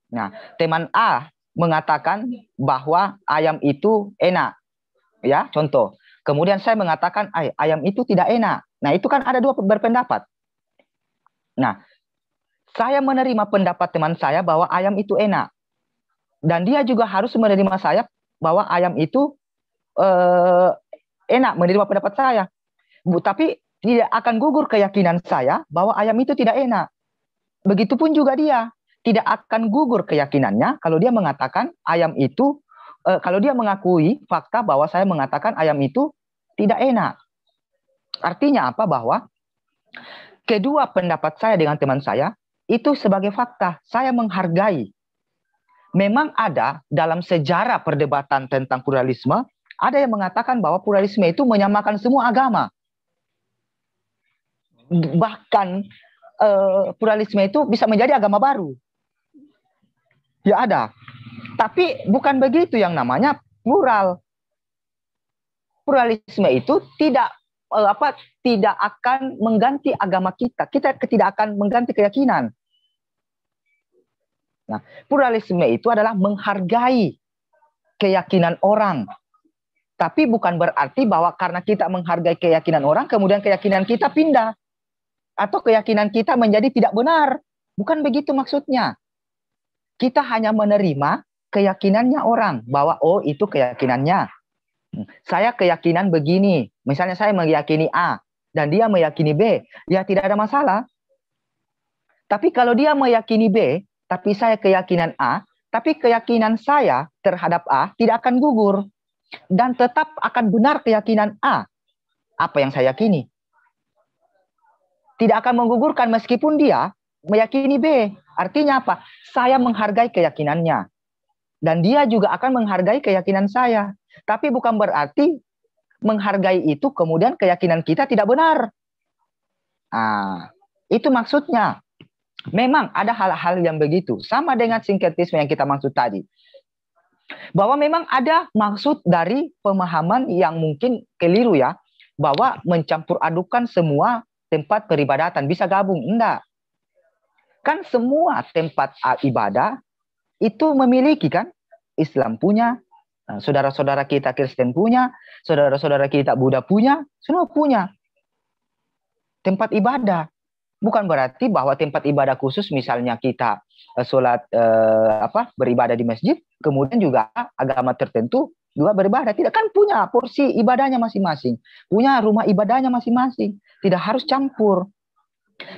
Nah, teman A mengatakan bahwa ayam itu enak. Ya, contoh. Kemudian saya mengatakan ayam itu tidak enak. Nah, itu kan ada dua berpendapat. Nah, saya menerima pendapat teman saya bahwa ayam itu enak. Dan dia juga harus menerima saya bahwa ayam itu enak, menerima pendapat saya. Tapi tidak akan gugur keyakinan saya bahwa ayam itu tidak enak. Begitupun juga dia. Tidak akan gugur keyakinannya kalau dia mengatakan ayam itu, kalau dia mengakui fakta bahwa saya mengatakan ayam itu tidak enak. Artinya apa? Bahwa kedua pendapat saya dengan teman saya itu sebagai fakta. Saya menghargai. Memang ada dalam sejarah perdebatan tentang pluralisme, ada yang mengatakan bahwa pluralisme itu menyamakan semua agama. bahkan pluralisme itu bisa menjadi agama baru. Ya ada. Tapi bukan begitu yang namanya plural. Pluralisme itu tidak akan mengganti agama kita. Kita tidak akan mengganti keyakinan. Nah, pluralisme itu adalah menghargai keyakinan orang. Tapi bukan berarti bahwa karena kita menghargai keyakinan orang, kemudian keyakinan kita pindah. Atau keyakinan kita menjadi tidak benar. Bukan begitu maksudnya. Kita hanya menerima keyakinannya orang. Bahwa, oh itu keyakinannya. Saya keyakinan begini. Misalnya saya meyakini A. Dan dia meyakini B. Ya tidak ada masalah. Tapi kalau dia meyakini B, tapi saya keyakinan A, tapi keyakinan saya terhadap A tidak akan gugur. Dan tetap akan benar keyakinan A. Apa yang saya yakini. Tidak akan menggugurkan meskipun dia meyakini B. Artinya apa? Saya menghargai keyakinannya. Dan dia juga akan menghargai keyakinan saya. Tapi bukan berarti menghargai itu kemudian keyakinan kita tidak benar. Nah, itu maksudnya. Memang ada hal-hal yang begitu. Sama dengan sinkretisme yang kita maksud tadi. Bahwa memang ada maksud dari pemahaman yang mungkin keliru ya. Bahwa mencampur adukan semua tempat peribadatan. Bisa gabung. Enggak. Kan semua tempat ibadah itu memiliki kan. Islam punya. Saudara-saudara kita Kristen punya. Saudara-saudara kita Buddha punya. Semua punya. Tempat ibadah. Bukan berarti bahwa tempat ibadah khusus misalnya kita sholat beribadah di masjid, kemudian juga agama tertentu juga beribadah. Tidak, kan punya porsi ibadahnya masing-masing, punya rumah ibadahnya masing-masing. Tidak harus campur.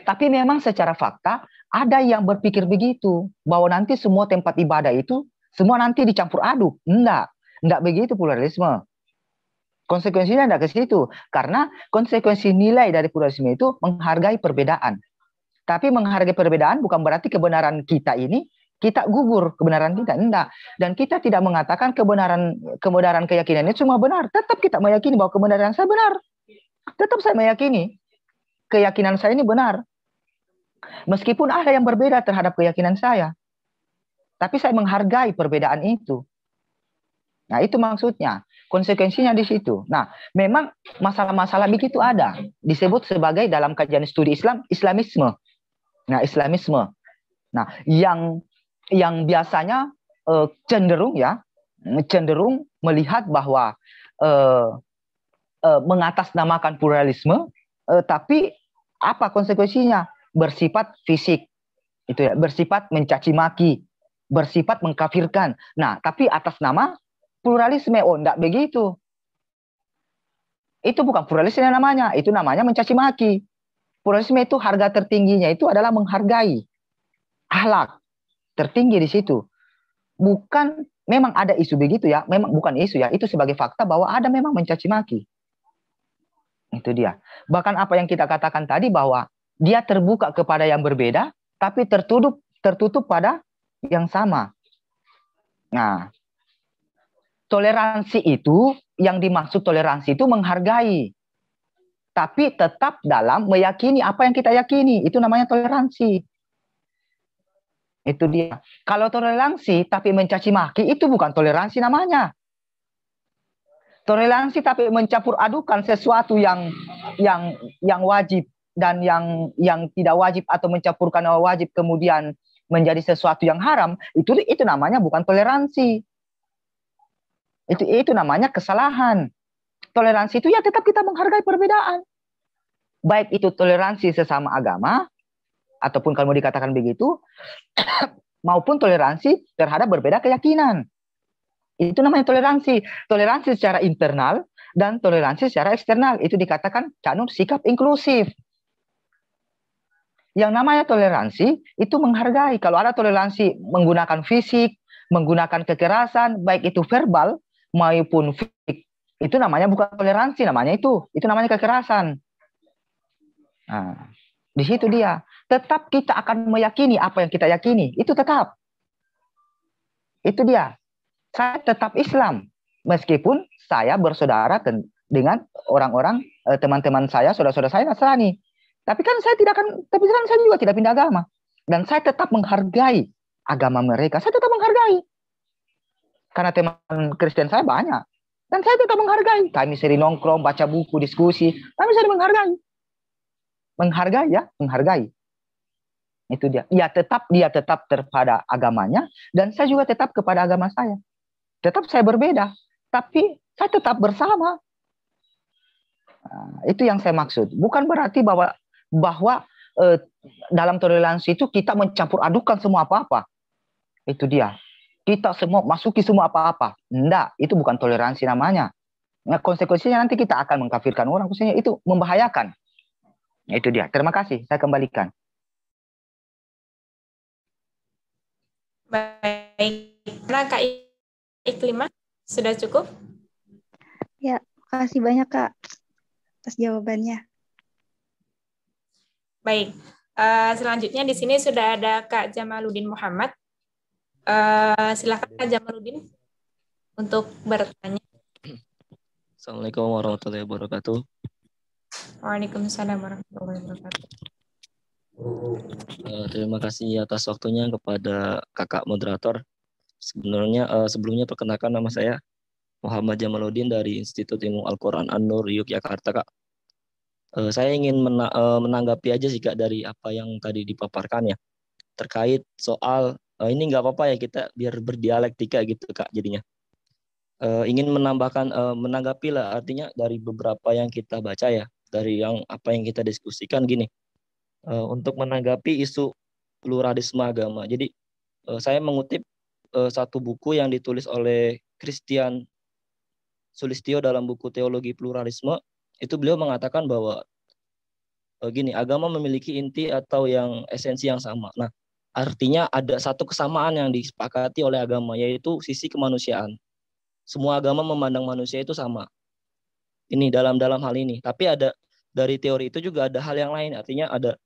Tapi memang secara fakta ada yang berpikir begitu, bahwa nanti semua tempat ibadah itu semua nanti dicampur aduk. Enggak begitu pluralisme. Konsekuensinya tidak ke situ. Karena konsekuensi nilai dari pluralisme itu menghargai perbedaan. Tapi menghargai perbedaan bukan berarti kebenaran kita ini, kita gugur kebenaran kita. Enggak. Dan kita tidak mengatakan kebenaran keyakinan itu semua benar. Tetap kita meyakini bahwa kebenaran saya benar. Tetap saya meyakini keyakinan saya ini benar. Meskipun ada yang berbeda terhadap keyakinan saya. Tapi saya menghargai perbedaan itu. Nah, itu maksudnya. Konsekuensinya di situ. Nah, memang masalah-masalah begitu ada. Disebut sebagai dalam kajian studi Islam, Islamisme. Nah, Islamisme. Nah, yang biasanya cenderung melihat bahwa mengatasnamakan pluralisme, tapi apa konsekuensinya? Bersifat fisik. Itu ya, bersifat mencaci maki, bersifat mengkafirkan. Nah, tapi atas nama pluralisme, oh enggak begitu. Itu bukan pluralisme namanya, itu namanya mencaci maki. Pluralisme itu harga tertingginya itu adalah menghargai. Akhlak tertinggi di situ. Bukan, memang ada isu begitu ya, memang bukan isu ya, itu sebagai fakta bahwa ada memang mencaci maki. Itu dia. Bahkan apa yang kita katakan tadi bahwa dia terbuka kepada yang berbeda, tapi tertutup pada yang sama. Nah, toleransi itu, yang dimaksud toleransi itu menghargai. Tapi tetap dalam meyakini apa yang kita yakini. Itu namanya toleransi. Itu dia. Kalau toleransi tapi mencaci maki, itu bukan toleransi namanya. Toleransi tapi mencampur adukan sesuatu yang wajib dan yang tidak wajib, atau mencampurkan wajib kemudian menjadi sesuatu yang haram, itu namanya bukan toleransi. Itu namanya kesalahan. Toleransi itu ya tetap kita menghargai perbedaan. Baik itu toleransi sesama agama, ataupun kalau mau dikatakan begitu, maupun toleransi terhadap berbeda keyakinan. Itu namanya toleransi. Toleransi secara internal dan toleransi secara eksternal. Itu dikatakan canun sikap inklusif. Yang namanya toleransi itu menghargai. Kalau ada toleransi menggunakan fisik, menggunakan kekerasan, baik itu verbal maupun fisik, itu namanya bukan toleransi, namanya itu namanya kekerasan. Nah, di situ dia. Tetap kita akan meyakini apa yang kita yakini, itu tetap. Itu dia. Saya tetap Islam, meskipun saya bersaudara dengan orang-orang, teman-teman saya, saudara-saudara saya Nasrani. Tapi kan saya juga tidak pindah agama. Dan saya tetap menghargai agama mereka. Saya tetap menghargai. Karena teman Kristen saya banyak. Dan saya tetap menghargai. Kami sering nongkrong, baca buku, diskusi. Kami sering menghargai. Menghargai. Itu dia. Dia tetap terhadap agamanya. Dan saya juga tetap kepada agama saya. Tetap saya berbeda. Tapi saya tetap bersama. Nah, itu yang saya maksud. Bukan berarti bahwa dalam toleransi itu kita mencampur adukan semua apa-apa. Itu dia. Kita semua masuki semua apa-apa. Enggak, itu bukan toleransi namanya. Nah, konsekuensinya nanti kita akan mengkafirkan orang. Khususnya itu membahayakan. Itu dia. Terima kasih. Saya kembalikan. Baik. Nah, Kak Iklimah, sudah cukup? Ya, makasih banyak Kak atas jawabannya. Baik. Selanjutnya di sini sudah ada Kak Jamaluddin Muhammad. Silakan Kak Jamaluddin untuk bertanya. Assalamualaikum warahmatullahi wabarakatuh. Waalaikumsalam warahmatullahi wabarakatuh. Terima kasih atas waktunya kepada kakak moderator. Sebelumnya perkenalkan, nama saya Muhammad Jamaluddin dari Institut Ilmu Al-Quran An-Nur Yogyakarta, Kak. Saya ingin menanggapi aja sih Kak dari apa yang tadi dipaparkan ya, terkait soal ini nggak apa-apa ya kita biar berdialektika gitu Kak jadinya. Ingin menanggapi lah, artinya dari beberapa yang kita baca ya, dari yang apa yang kita diskusikan gini, untuk menanggapi isu pluralisme agama. Jadi saya mengutip satu buku yang ditulis oleh Christian Sulistyo dalam buku Teologi Pluralisme. Itu beliau mengatakan bahwa gini, agama memiliki inti atau yang esensi yang sama. Nah, artinya ada satu kesamaan yang disepakati oleh agama, yaitu sisi kemanusiaan. Semua agama memandang manusia itu sama. Ini dalam hal ini. Tapi ada dari teori itu juga ada hal yang lain. Artinya ada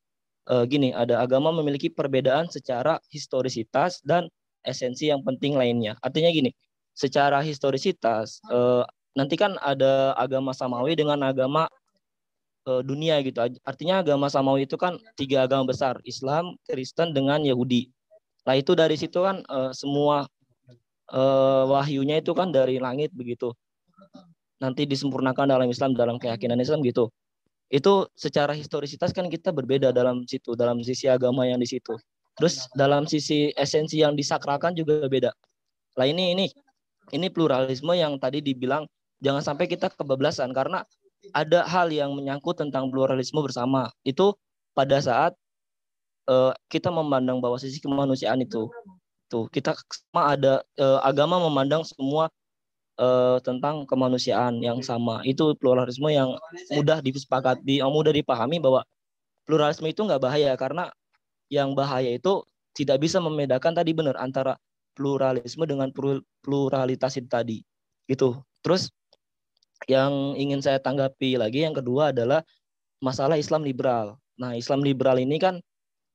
ada agama memiliki perbedaan secara historisitas dan esensi yang penting lainnya. Artinya gini, secara historisitas nanti kan ada agama samawi dengan agama dunia gitu. Artinya agama samawi itu kan 3 agama besar, Islam, Kristen, dengan Yahudi. Nah itu dari situ kan semua wahyunya itu kan dari langit begitu. Nanti disempurnakan dalam Islam, dalam keyakinan Islam gitu. Itu secara historisitas kan kita berbeda dalam situ, dalam sisi agama yang di situ. Terus dalam sisi esensi yang disakralkan juga beda. Lah ini pluralisme yang tadi dibilang jangan sampai kita kebablasan, karena ada hal yang menyangkut tentang pluralisme bersama. Itu pada saat kita memandang bahwa sisi kemanusiaan itu kita sama ada agama memandang semua tentang kemanusiaan yang sama. Itu pluralisme yang mudah disepakati, mudah dipahami bahwa pluralisme itu nggak bahaya, karena yang bahaya itu tidak bisa membedakan tadi benar antara pluralisme dengan pluralitas itu tadi. Gitu. Terus yang ingin saya tanggapi lagi yang kedua adalah masalah Islam liberal. Nah, Islam liberal ini kan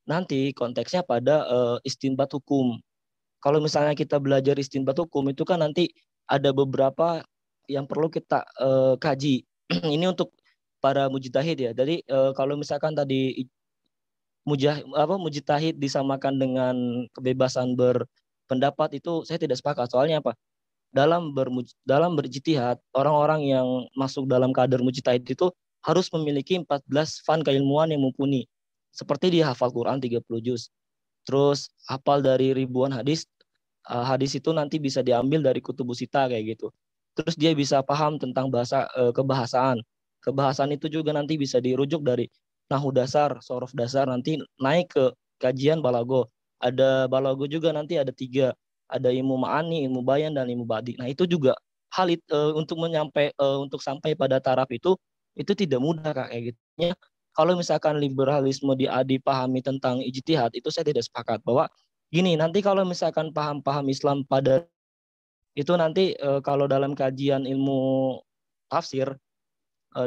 nanti konteksnya pada istinbat hukum. Kalau misalnya kita belajar istinbat hukum itu kan nanti ada beberapa yang perlu kita kaji. Ini untuk para mujtahid ya. Jadi kalau misalkan tadi mujtahid disamakan dengan kebebasan berpendapat, itu saya tidak sepakat. Soalnya apa? Dalam berijtihad, orang-orang yang masuk dalam kader mujtahid itu harus memiliki 14 fan keilmuan yang mumpuni. Seperti dia hafal Quran 30 juz. Terus hafal dari ribuan hadis. Hadis itu nanti bisa diambil dari kutubus sita kayak gitu. Terus dia bisa paham tentang bahasa kebahasaan. Kebahasaan itu juga nanti bisa dirujuk dari nahwu dasar, sorof dasar, nanti naik ke kajian balago. Ada balago juga nanti ada 3. Ada ilmu ma'ani, ilmu bayan, dan ilmu badi. Nah itu juga hal untuk sampai pada taraf itu tidak mudah Kak, kayak gitu. Kalau misalkan liberalisme dipahami tentang ijtihad, itu saya tidak sepakat bahwa gini, nanti kalau misalkan paham Islam pada itu nanti kalau dalam kajian ilmu tafsir,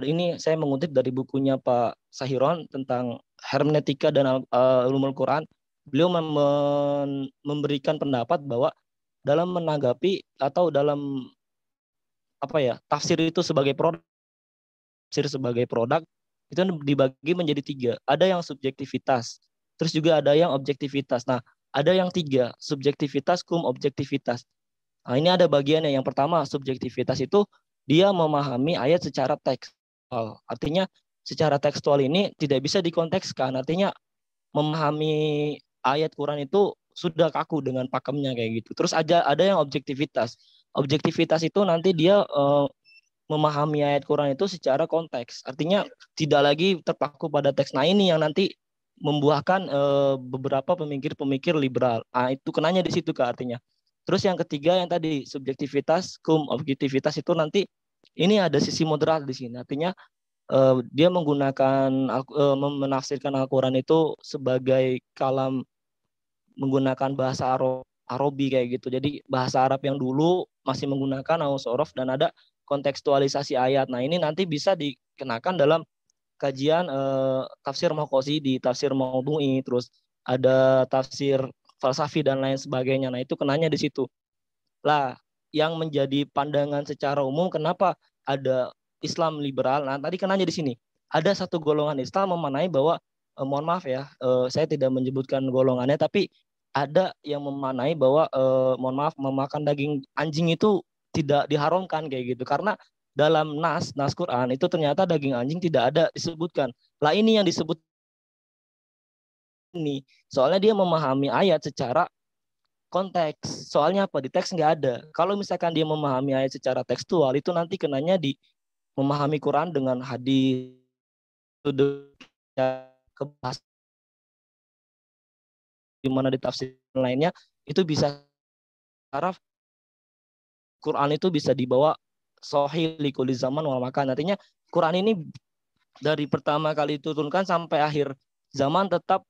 ini saya mengutip dari bukunya Pak Sahiron tentang hermeneutika dan ulumul Quran. Beliau memberikan pendapat bahwa dalam menanggapi atau dalam tafsir itu sebagai produk, itu dibagi menjadi 3. Ada yang subjektivitas, terus juga ada yang objektivitas. Nah, ada yang 3, subjektivitas, cum objektivitas. Nah, ini ada bagiannya. Yang pertama, subjektivitas itu dia memahami ayat secara tekstual. Artinya secara tekstual ini tidak bisa dikontekskan. Artinya memahami ayat Quran itu sudah kaku dengan pakemnya kayak gitu. Terus ada yang objektivitas. Objektivitas itu nanti dia memahami ayat Quran itu secara konteks. Artinya tidak lagi terpaku pada teks. Nah, ini yang nanti membuahkan beberapa pemikir-pemikir liberal. Nah, itu kenanya di situ Kak artinya. Terus yang ketiga yang tadi subjektivitas, cum objektivitas itu nanti ini ada sisi moderat di sini. Artinya dia menggunakan menafsirkan Al-Quran itu sebagai kalam menggunakan bahasa Arabi kayak gitu. Jadi bahasa Arab yang dulu masih menggunakan nahu sorof dan ada kontekstualisasi ayat. Nah, ini nanti bisa dikenakan dalam kajian tafsir Maqqasidhi, tafsir Maudhu'i, terus ada tafsir falsafi dan lain sebagainya. Nah, itu kenanya di situ. Lah, yang menjadi pandangan secara umum kenapa ada Islam liberal. Nah, tadi kenanya di sini. Ada satu golongan Islam memanai bahwa mohon maaf ya, saya tidak menyebutkan golongannya, tapi ada yang memanai bahwa mohon maaf memakan daging anjing itu tidak diharamkan kayak gitu. Karena dalam nas Quran itu ternyata daging anjing tidak ada disebutkan. Lah ini yang disebut ini. Soalnya dia memahami ayat secara konteks. Soalnya apa? Di teks nggak ada. Kalau misalkan dia memahami ayat secara tekstual, itu nanti kenanya di memahami Quran dengan hadis ke bahasa di mana di tafsir lainnya itu bisa araf Quran itu bisa dibawa sahih likuli zaman wal makan. Artinya Quran ini dari pertama kali diturunkan sampai akhir zaman tetap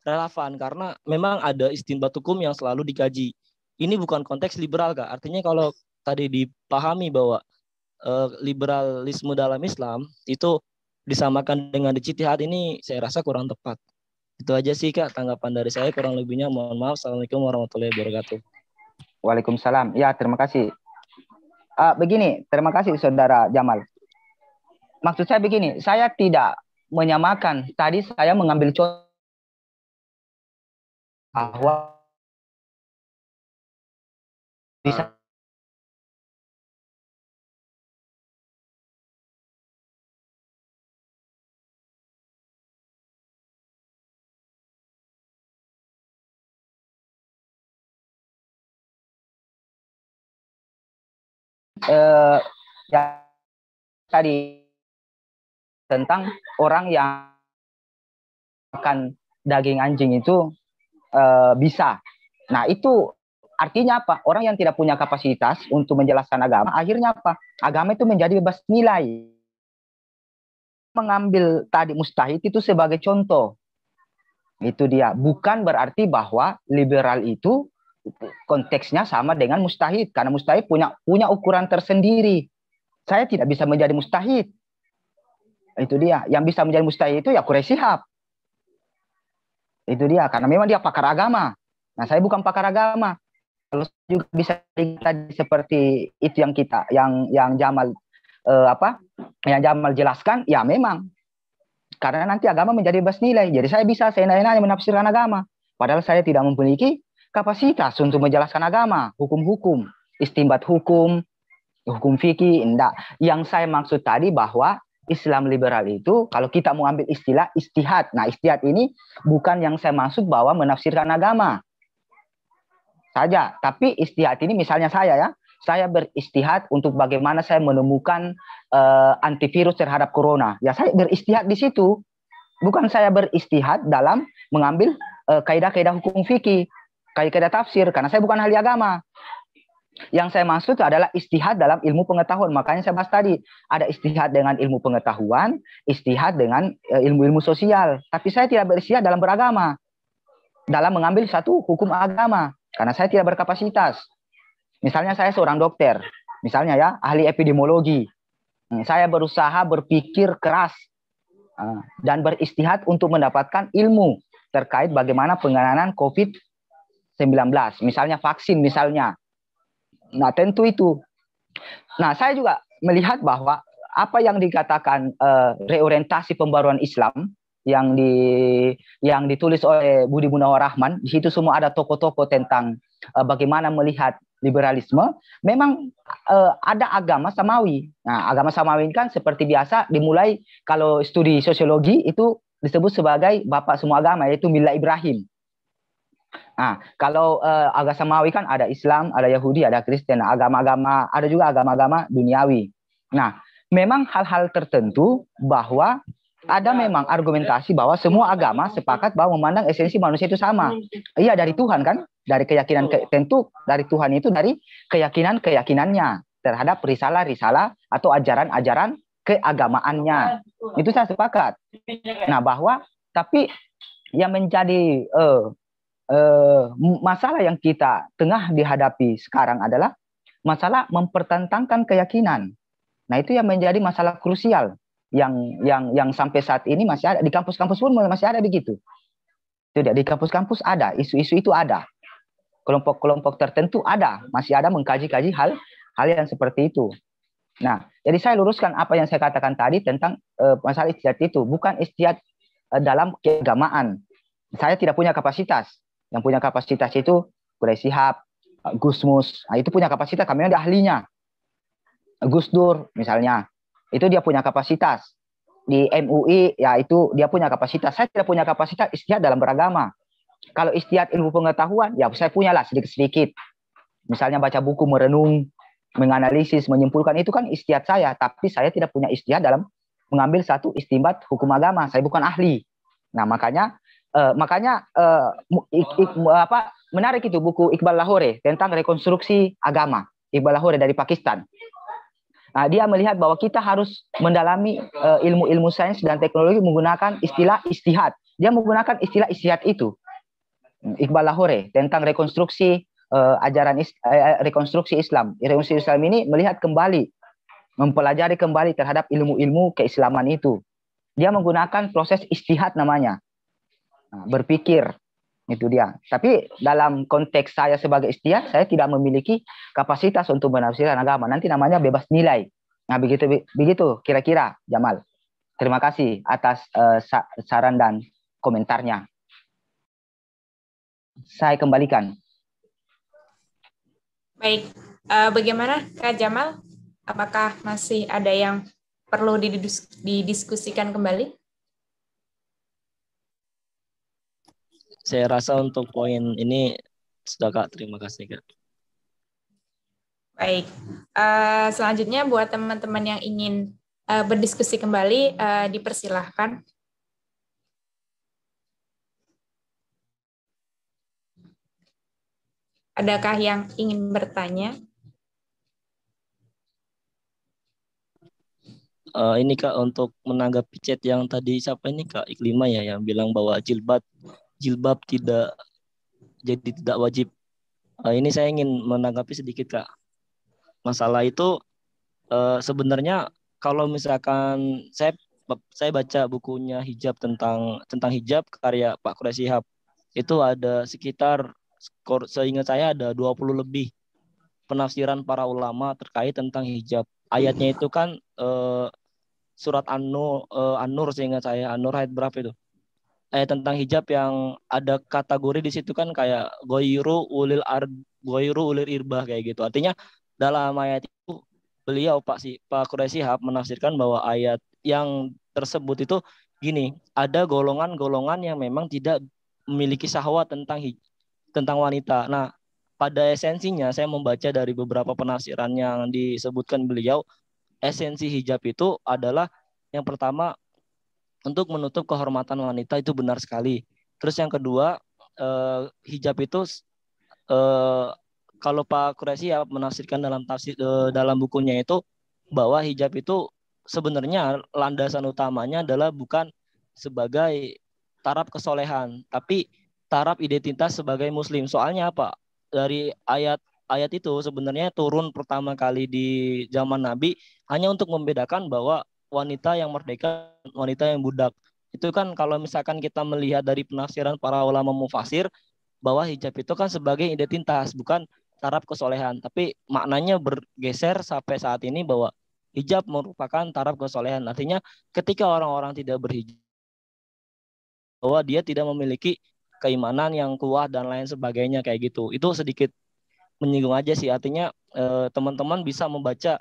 relevan karena memang ada istinbat hukum yang selalu dikaji. Ini bukan konteks liberal Kak. Artinya kalau tadi dipahami bahwa liberalisme dalam Islam itu disamakan dengan ijtihad, ini saya rasa kurang tepat. Itu aja sih Kak tanggapan dari saya, kurang lebihnya mohon maaf. Assalamualaikum warahmatullahi wabarakatuh. Waalaikumsalam. Ya, terima kasih. Begini, terima kasih Saudara Jamal. Maksud saya begini, saya tidak menyamakan. Tadi saya mengambil contoh bahwa bisa ya tadi tentang orang yang makan daging anjing itu bisa. Nah, itu artinya apa? Orang yang tidak punya kapasitas untuk menjelaskan agama, akhirnya apa? Agama itu menjadi bebas nilai. Mengambil tadi mustahid itu sebagai contoh. Itu dia. Bukan berarti bahwa liberal itu konteksnya sama dengan mustahid, karena mustahid punya ukuran tersendiri. Saya tidak bisa menjadi mustahid. Itu dia. Yang bisa menjadi mustahid itu ya Quraish Shihab. Itu dia, karena memang dia pakar agama. Nah, saya bukan pakar agama. Kalau juga bisa tadi seperti itu yang Jamal yang Jamal jelaskan, ya memang karena nanti agama menjadi bebas nilai. Jadi saya bisa seenak-enaknya menafsirkan agama, padahal saya tidak memiliki kapasitas untuk menjelaskan agama, hukum-hukum, istinbat hukum fikih, enggak. Yang saya maksud tadi bahwa Islam liberal itu, kalau kita mau ambil istilah istihad. Nah, istihad ini bukan yang saya maksud bahwa menafsirkan agama saja. Tapi istihad ini misalnya saya beristihad untuk bagaimana saya menemukan antivirus terhadap corona. Ya, saya beristihad di situ. Bukan saya beristihad dalam mengambil kaidah-kaidah hukum fikih, kaidah tafsir, karena saya bukan ahli agama. Yang saya maksud adalah istihad dalam ilmu pengetahuan. Makanya saya bahas tadi, ada istihad dengan ilmu pengetahuan, istihad dengan ilmu-ilmu sosial. Tapi saya tidak beristihad dalam beragama, dalam mengambil satu hukum agama, karena saya tidak berkapasitas. Misalnya saya seorang dokter, misalnya ya, ahli epidemiologi. Saya berusaha berpikir keras dan beristihad untuk mendapatkan ilmu terkait bagaimana penanganan COVID-19. Misalnya vaksin misalnya. Nah, tentu itu. Nah, saya juga melihat bahwa apa yang dikatakan reorientasi pembaruan Islam yang ditulis oleh Budi Munawar Rahman, di situ semua ada tokoh-tokoh tentang bagaimana melihat liberalisme. Memang ada agama Samawi. Nah, agama Samawi kan seperti biasa dimulai kalau studi sosiologi itu disebut sebagai bapak semua agama, yaitu Millah Ibrahim. Nah, kalau agama Samawi kan ada Islam, ada Yahudi, ada Kristen, agama-agama, ada juga agama-agama duniawi. Nah, memang hal-hal tertentu bahwa ada memang argumentasi bahwa semua agama sepakat bahwa memandang esensi manusia itu sama. Iya, dari Tuhan kan, dari keyakinan tentu dari Tuhan itu dari keyakinannya terhadap risalah-risalah atau ajaran-ajaran keagamaannya. Itu saya sepakat. Nah, bahwa tapi yang menjadi masalah yang kita tengah dihadapi sekarang adalah masalah mempertentangkan keyakinan. Nah, itu yang menjadi masalah krusial yang sampai saat ini masih ada di kampus-kampus pun masih ada begitu. Tidak, di kampus-kampus ada isu-isu itu ada. Kelompok-kelompok tertentu masih ada mengkaji-kaji hal yang seperti itu. Nah, jadi saya luruskan apa yang saya katakan tadi tentang masalah ijtihad itu, bukan ijtihad dalam keagamaan. Saya tidak punya kapasitas. Yang punya kapasitas itu Quraish Shihab, Gusmus, nah, itu punya kapasitas, kami ada ahlinya. Gus Dur misalnya, itu dia punya kapasitas. Di MUI, ya itu dia punya kapasitas. Saya tidak punya kapasitas ijtihad dalam beragama. Kalau ijtihad ilmu pengetahuan, ya saya punyalah sedikit-sedikit. Misalnya baca buku, merenung, menganalisis, menyimpulkan, itu kan ijtihad saya. Tapi saya tidak punya ijtihad dalam mengambil satu istinbat hukum agama. Saya bukan ahli. Nah, makanya menarik itu buku Iqbal Lahore tentang rekonstruksi agama. Iqbal Lahore dari Pakistan. Nah, dia melihat bahwa kita harus mendalami ilmu-ilmu sains dan teknologi menggunakan istilah ijtihad. Dia menggunakan istilah ijtihad itu. Iqbal Lahore tentang rekonstruksi rekonstruksi Islam. Rekonstruksi Islam ini melihat kembali, mempelajari kembali terhadap ilmu-ilmu keislaman itu. Dia menggunakan proses ijtihad namanya. Nah, berpikir. Itu dia. Tapi dalam konteks saya sebagai ijtihad, saya tidak memiliki kapasitas untuk menafsirkan agama. Nanti namanya bebas nilai. Nah, begitu kira-kira, Jamal. Terima kasih atas saran dan komentarnya. Saya kembalikan. Baik, bagaimana Kak Jamal? Apakah masih ada yang perlu didiskusikan kembali? Saya rasa untuk poin ini sudah, Kak. Terima kasih, Kak. Baik. Selanjutnya buat teman-teman yang ingin berdiskusi kembali, dipersilahkan. Adakah yang ingin bertanya? Ini Kak, untuk menanggapi chat yang tadi siapa ini Kak Iklima ya, yang bilang bahwa jilbab tidak wajib. Ini saya ingin menanggapi sedikit Kak. Masalah itu sebenarnya kalau misalkan saya baca bukunya hijab tentang hijab karya Pak Quraish Shihab, itu ada sekitar, seingat saya ada 20 lebih penafsiran para ulama terkait tentang hijab. Ayatnya itu kan surat An-Nur seingat saya, An-Nur ayat berapa itu? Ayat tentang hijab yang ada kategori di situ kan kayak goiru ulil irbah kayak gitu. Artinya dalam ayat itu beliau Pak Quraish Shihab menafsirkan bahwa ayat yang tersebut itu gini, ada golongan-golongan yang memang tidak memiliki syahwat tentang wanita. Nah, pada esensinya saya membaca dari beberapa penafsiran yang disebutkan beliau, esensi hijab itu adalah yang pertama untuk menutup kehormatan wanita, itu benar sekali. Terus yang kedua, hijab itu kalau Pak Quraish Shihab menafsirkan dalam bukunya itu bahwa hijab itu sebenarnya landasan utamanya adalah bukan sebagai taraf kesolehan, tapi taraf identitas sebagai muslim. Soalnya apa? Dari ayat itu sebenarnya turun pertama kali di zaman Nabi hanya untuk membedakan bahwa wanita yang merdeka, wanita yang budak. Itu kan kalau misalkan kita melihat dari penafsiran para ulama mufasir, bahwa hijab itu kan sebagai identitas, bukan taraf kesolehan. Tapi maknanya bergeser sampai saat ini bahwa hijab merupakan taraf kesolehan. Artinya ketika orang-orang tidak berhijab, bahwa dia tidak memiliki keimanan yang kuat dan lain sebagainya kayak gitu. Itu sedikit menyinggung aja sih. Artinya teman-teman bisa membaca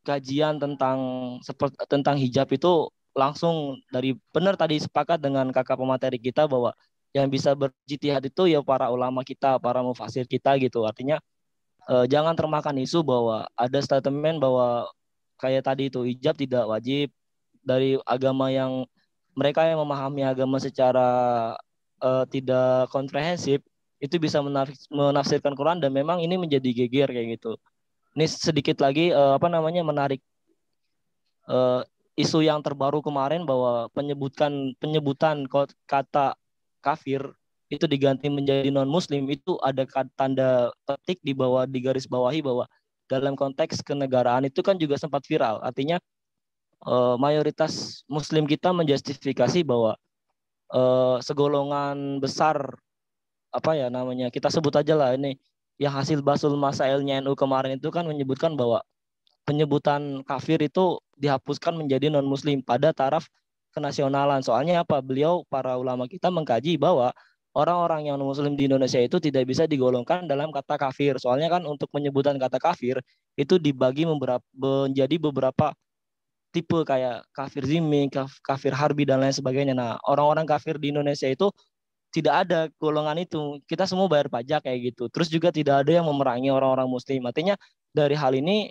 kajian tentang hijab itu langsung dari benar tadi sepakat dengan kakak pemateri kita bahwa yang bisa berjitihad itu ya para ulama kita, para mufasir kita gitu. Artinya jangan termakan isu bahwa ada statement bahwa kayak tadi itu hijab tidak wajib dari agama yang mereka yang memahami agama secara tidak komprehensif itu bisa menafsirkan Quran dan memang ini menjadi geger kayak gitu. Ini sedikit lagi menarik isu yang terbaru kemarin bahwa penyebutan kata kafir itu diganti menjadi non muslim, itu ada tanda petik di garis bawahi bahwa dalam konteks kenegaraan itu kan juga sempat viral. Artinya mayoritas muslim kita menjustifikasi bahwa segolongan besar kita sebut aja lah ini yang hasil basul masailnya NU kemarin itu kan menyebutkan bahwa penyebutan kafir itu dihapuskan menjadi non muslim pada taraf kenasionalan. Soalnya apa? Para ulama kita mengkaji bahwa orang-orang yang non muslim di Indonesia itu tidak bisa digolongkan dalam kata kafir. Soalnya kan untuk penyebutan kata kafir itu dibagi menjadi beberapa tipe kayak kafir zimmi, kafir harbi dan lain sebagainya. Nah, orang-orang kafir di Indonesia itu tidak ada golongan itu. Kita semua bayar pajak kayak gitu. Terus juga tidak ada yang memerangi orang-orang muslim. Artinya dari hal ini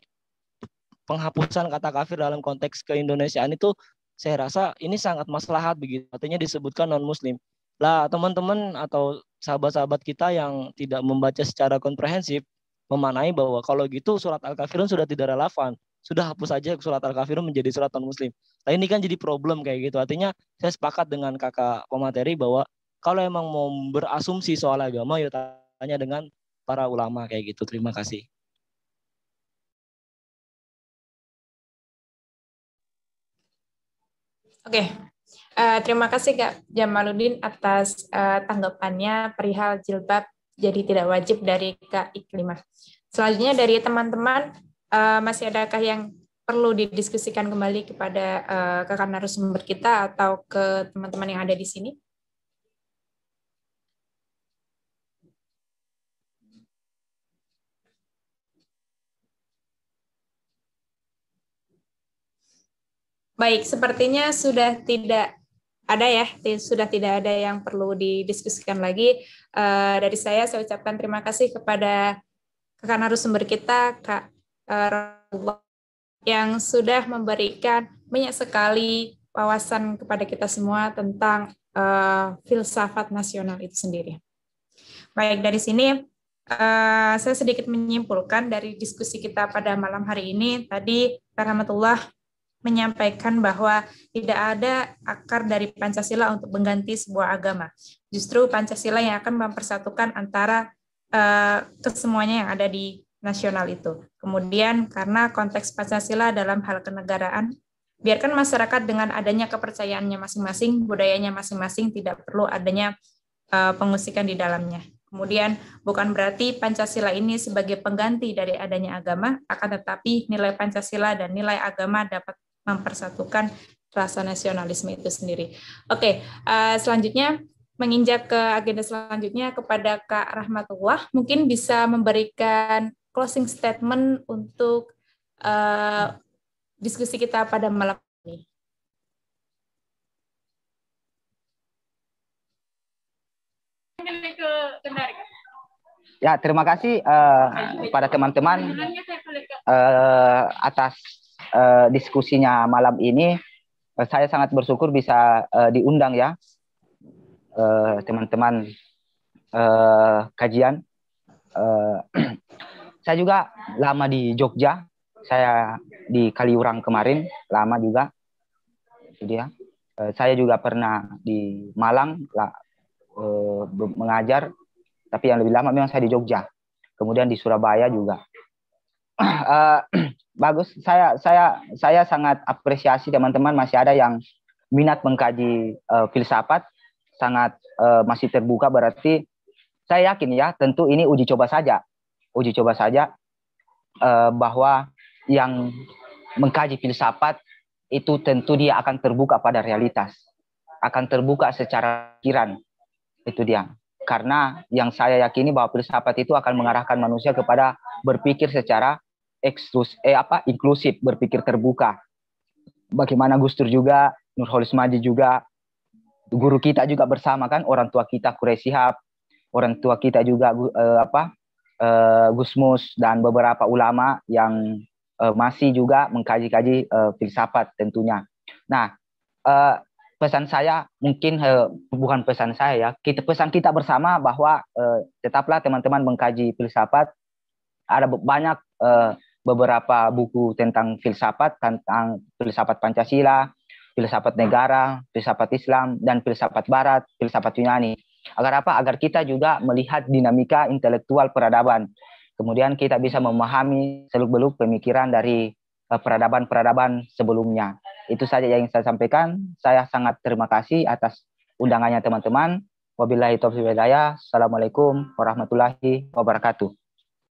penghapusan kata kafir dalam konteks keindonesiaan itu saya rasa ini sangat maslahat begitu. Artinya disebutkan non muslim. Lah teman-teman atau sahabat-sahabat kita yang tidak membaca secara komprehensif memanai bahwa kalau gitu surat Al-Kafirun sudah tidak relevan. Sudah hapus saja surat Al-Kafirun menjadi surat non muslim. Nah ini kan jadi problem kayak gitu. Artinya saya sepakat dengan kakak pemateri bahwa kalau emang mau berasumsi soal agama ya tanya dengan para ulama kayak gitu. Terima kasih. Oke, terima kasih Kak Jamaluddin atas tanggapannya perihal jilbab jadi tidak wajib dari Kak Iklimah. Selanjutnya dari teman-teman, masih adakah yang perlu didiskusikan kembali kepada kakak narasumber kita atau ke teman-teman yang ada di sini? Baik, sepertinya sudah tidak ada ya, sudah tidak ada yang perlu didiskusikan lagi. Dari saya ucapkan terima kasih kepada kakak narasumber kita, Kak Rasulullah, yang sudah memberikan banyak sekali wawasan kepada kita semua tentang filsafat nasional itu sendiri. Baik, dari sini saya sedikit menyimpulkan dari diskusi kita pada malam hari ini. Tadi Kak Rahmatullah menyampaikan bahwa tidak ada akar dari Pancasila untuk mengganti sebuah agama. Justru Pancasila yang akan mempersatukan antara kesemuanya yang ada di nasional itu. Kemudian karena konteks Pancasila dalam hal kenegaraan, biarkan masyarakat dengan adanya kepercayaannya masing-masing, budayanya masing-masing, tidak perlu adanya pengusikan di dalamnya. Kemudian bukan berarti Pancasila ini sebagai pengganti dari adanya agama, akan tetapi nilai Pancasila dan nilai agama dapat mempersatukan rasa nasionalisme itu sendiri. Oke, selanjutnya menginjak ke agenda selanjutnya kepada Kak Rahmatullah, mungkin bisa memberikan closing statement untuk diskusi kita pada malam ini. Ya, terima kasih pada teman-teman atas diskusinya malam ini. Saya sangat bersyukur bisa diundang ya teman-teman kajian. Saya juga lama di Jogja, saya di Kaliurang kemarin lama juga. Jadi ya, saya juga pernah di Malang mengajar, tapi yang lebih lama memang saya di Jogja. Kemudian di Surabaya juga. Bagus, saya sangat apresiasi teman-teman masih ada yang minat mengkaji filsafat, sangat masih terbuka. Berarti saya yakin ya, tentu ini uji coba saja bahwa yang mengkaji filsafat itu tentu dia akan terbuka pada realitas, akan terbuka secara pikiran. Itu dia. Karena yang saya yakini bahwa filsafat itu akan mengarahkan manusia kepada berpikir secara inklusif, berpikir terbuka. Bagaimana Gus Dur juga, Nurholis Majid juga, guru kita juga bersama kan, orang tua kita Quraish Shihab, orang tua kita juga Gusmus dan beberapa ulama yang masih juga mengkaji-kaji filsafat tentunya. Nah, pesan saya mungkin bukan pesan saya ya, pesan kita bersama bahwa tetaplah teman-teman mengkaji filsafat. Ada banyak beberapa buku tentang filsafat Pancasila, filsafat negara, filsafat Islam, dan filsafat Barat, filsafat Yunani. Agar apa? Agar kita juga melihat dinamika intelektual peradaban. Kemudian kita bisa memahami seluk-beluk pemikiran dari peradaban-peradaban sebelumnya. Itu saja yang saya sampaikan. Saya sangat terima kasih atas undangannya teman-teman. Wabillahi taufiq wal hidayah. Assalamualaikum warahmatullahi wabarakatuh.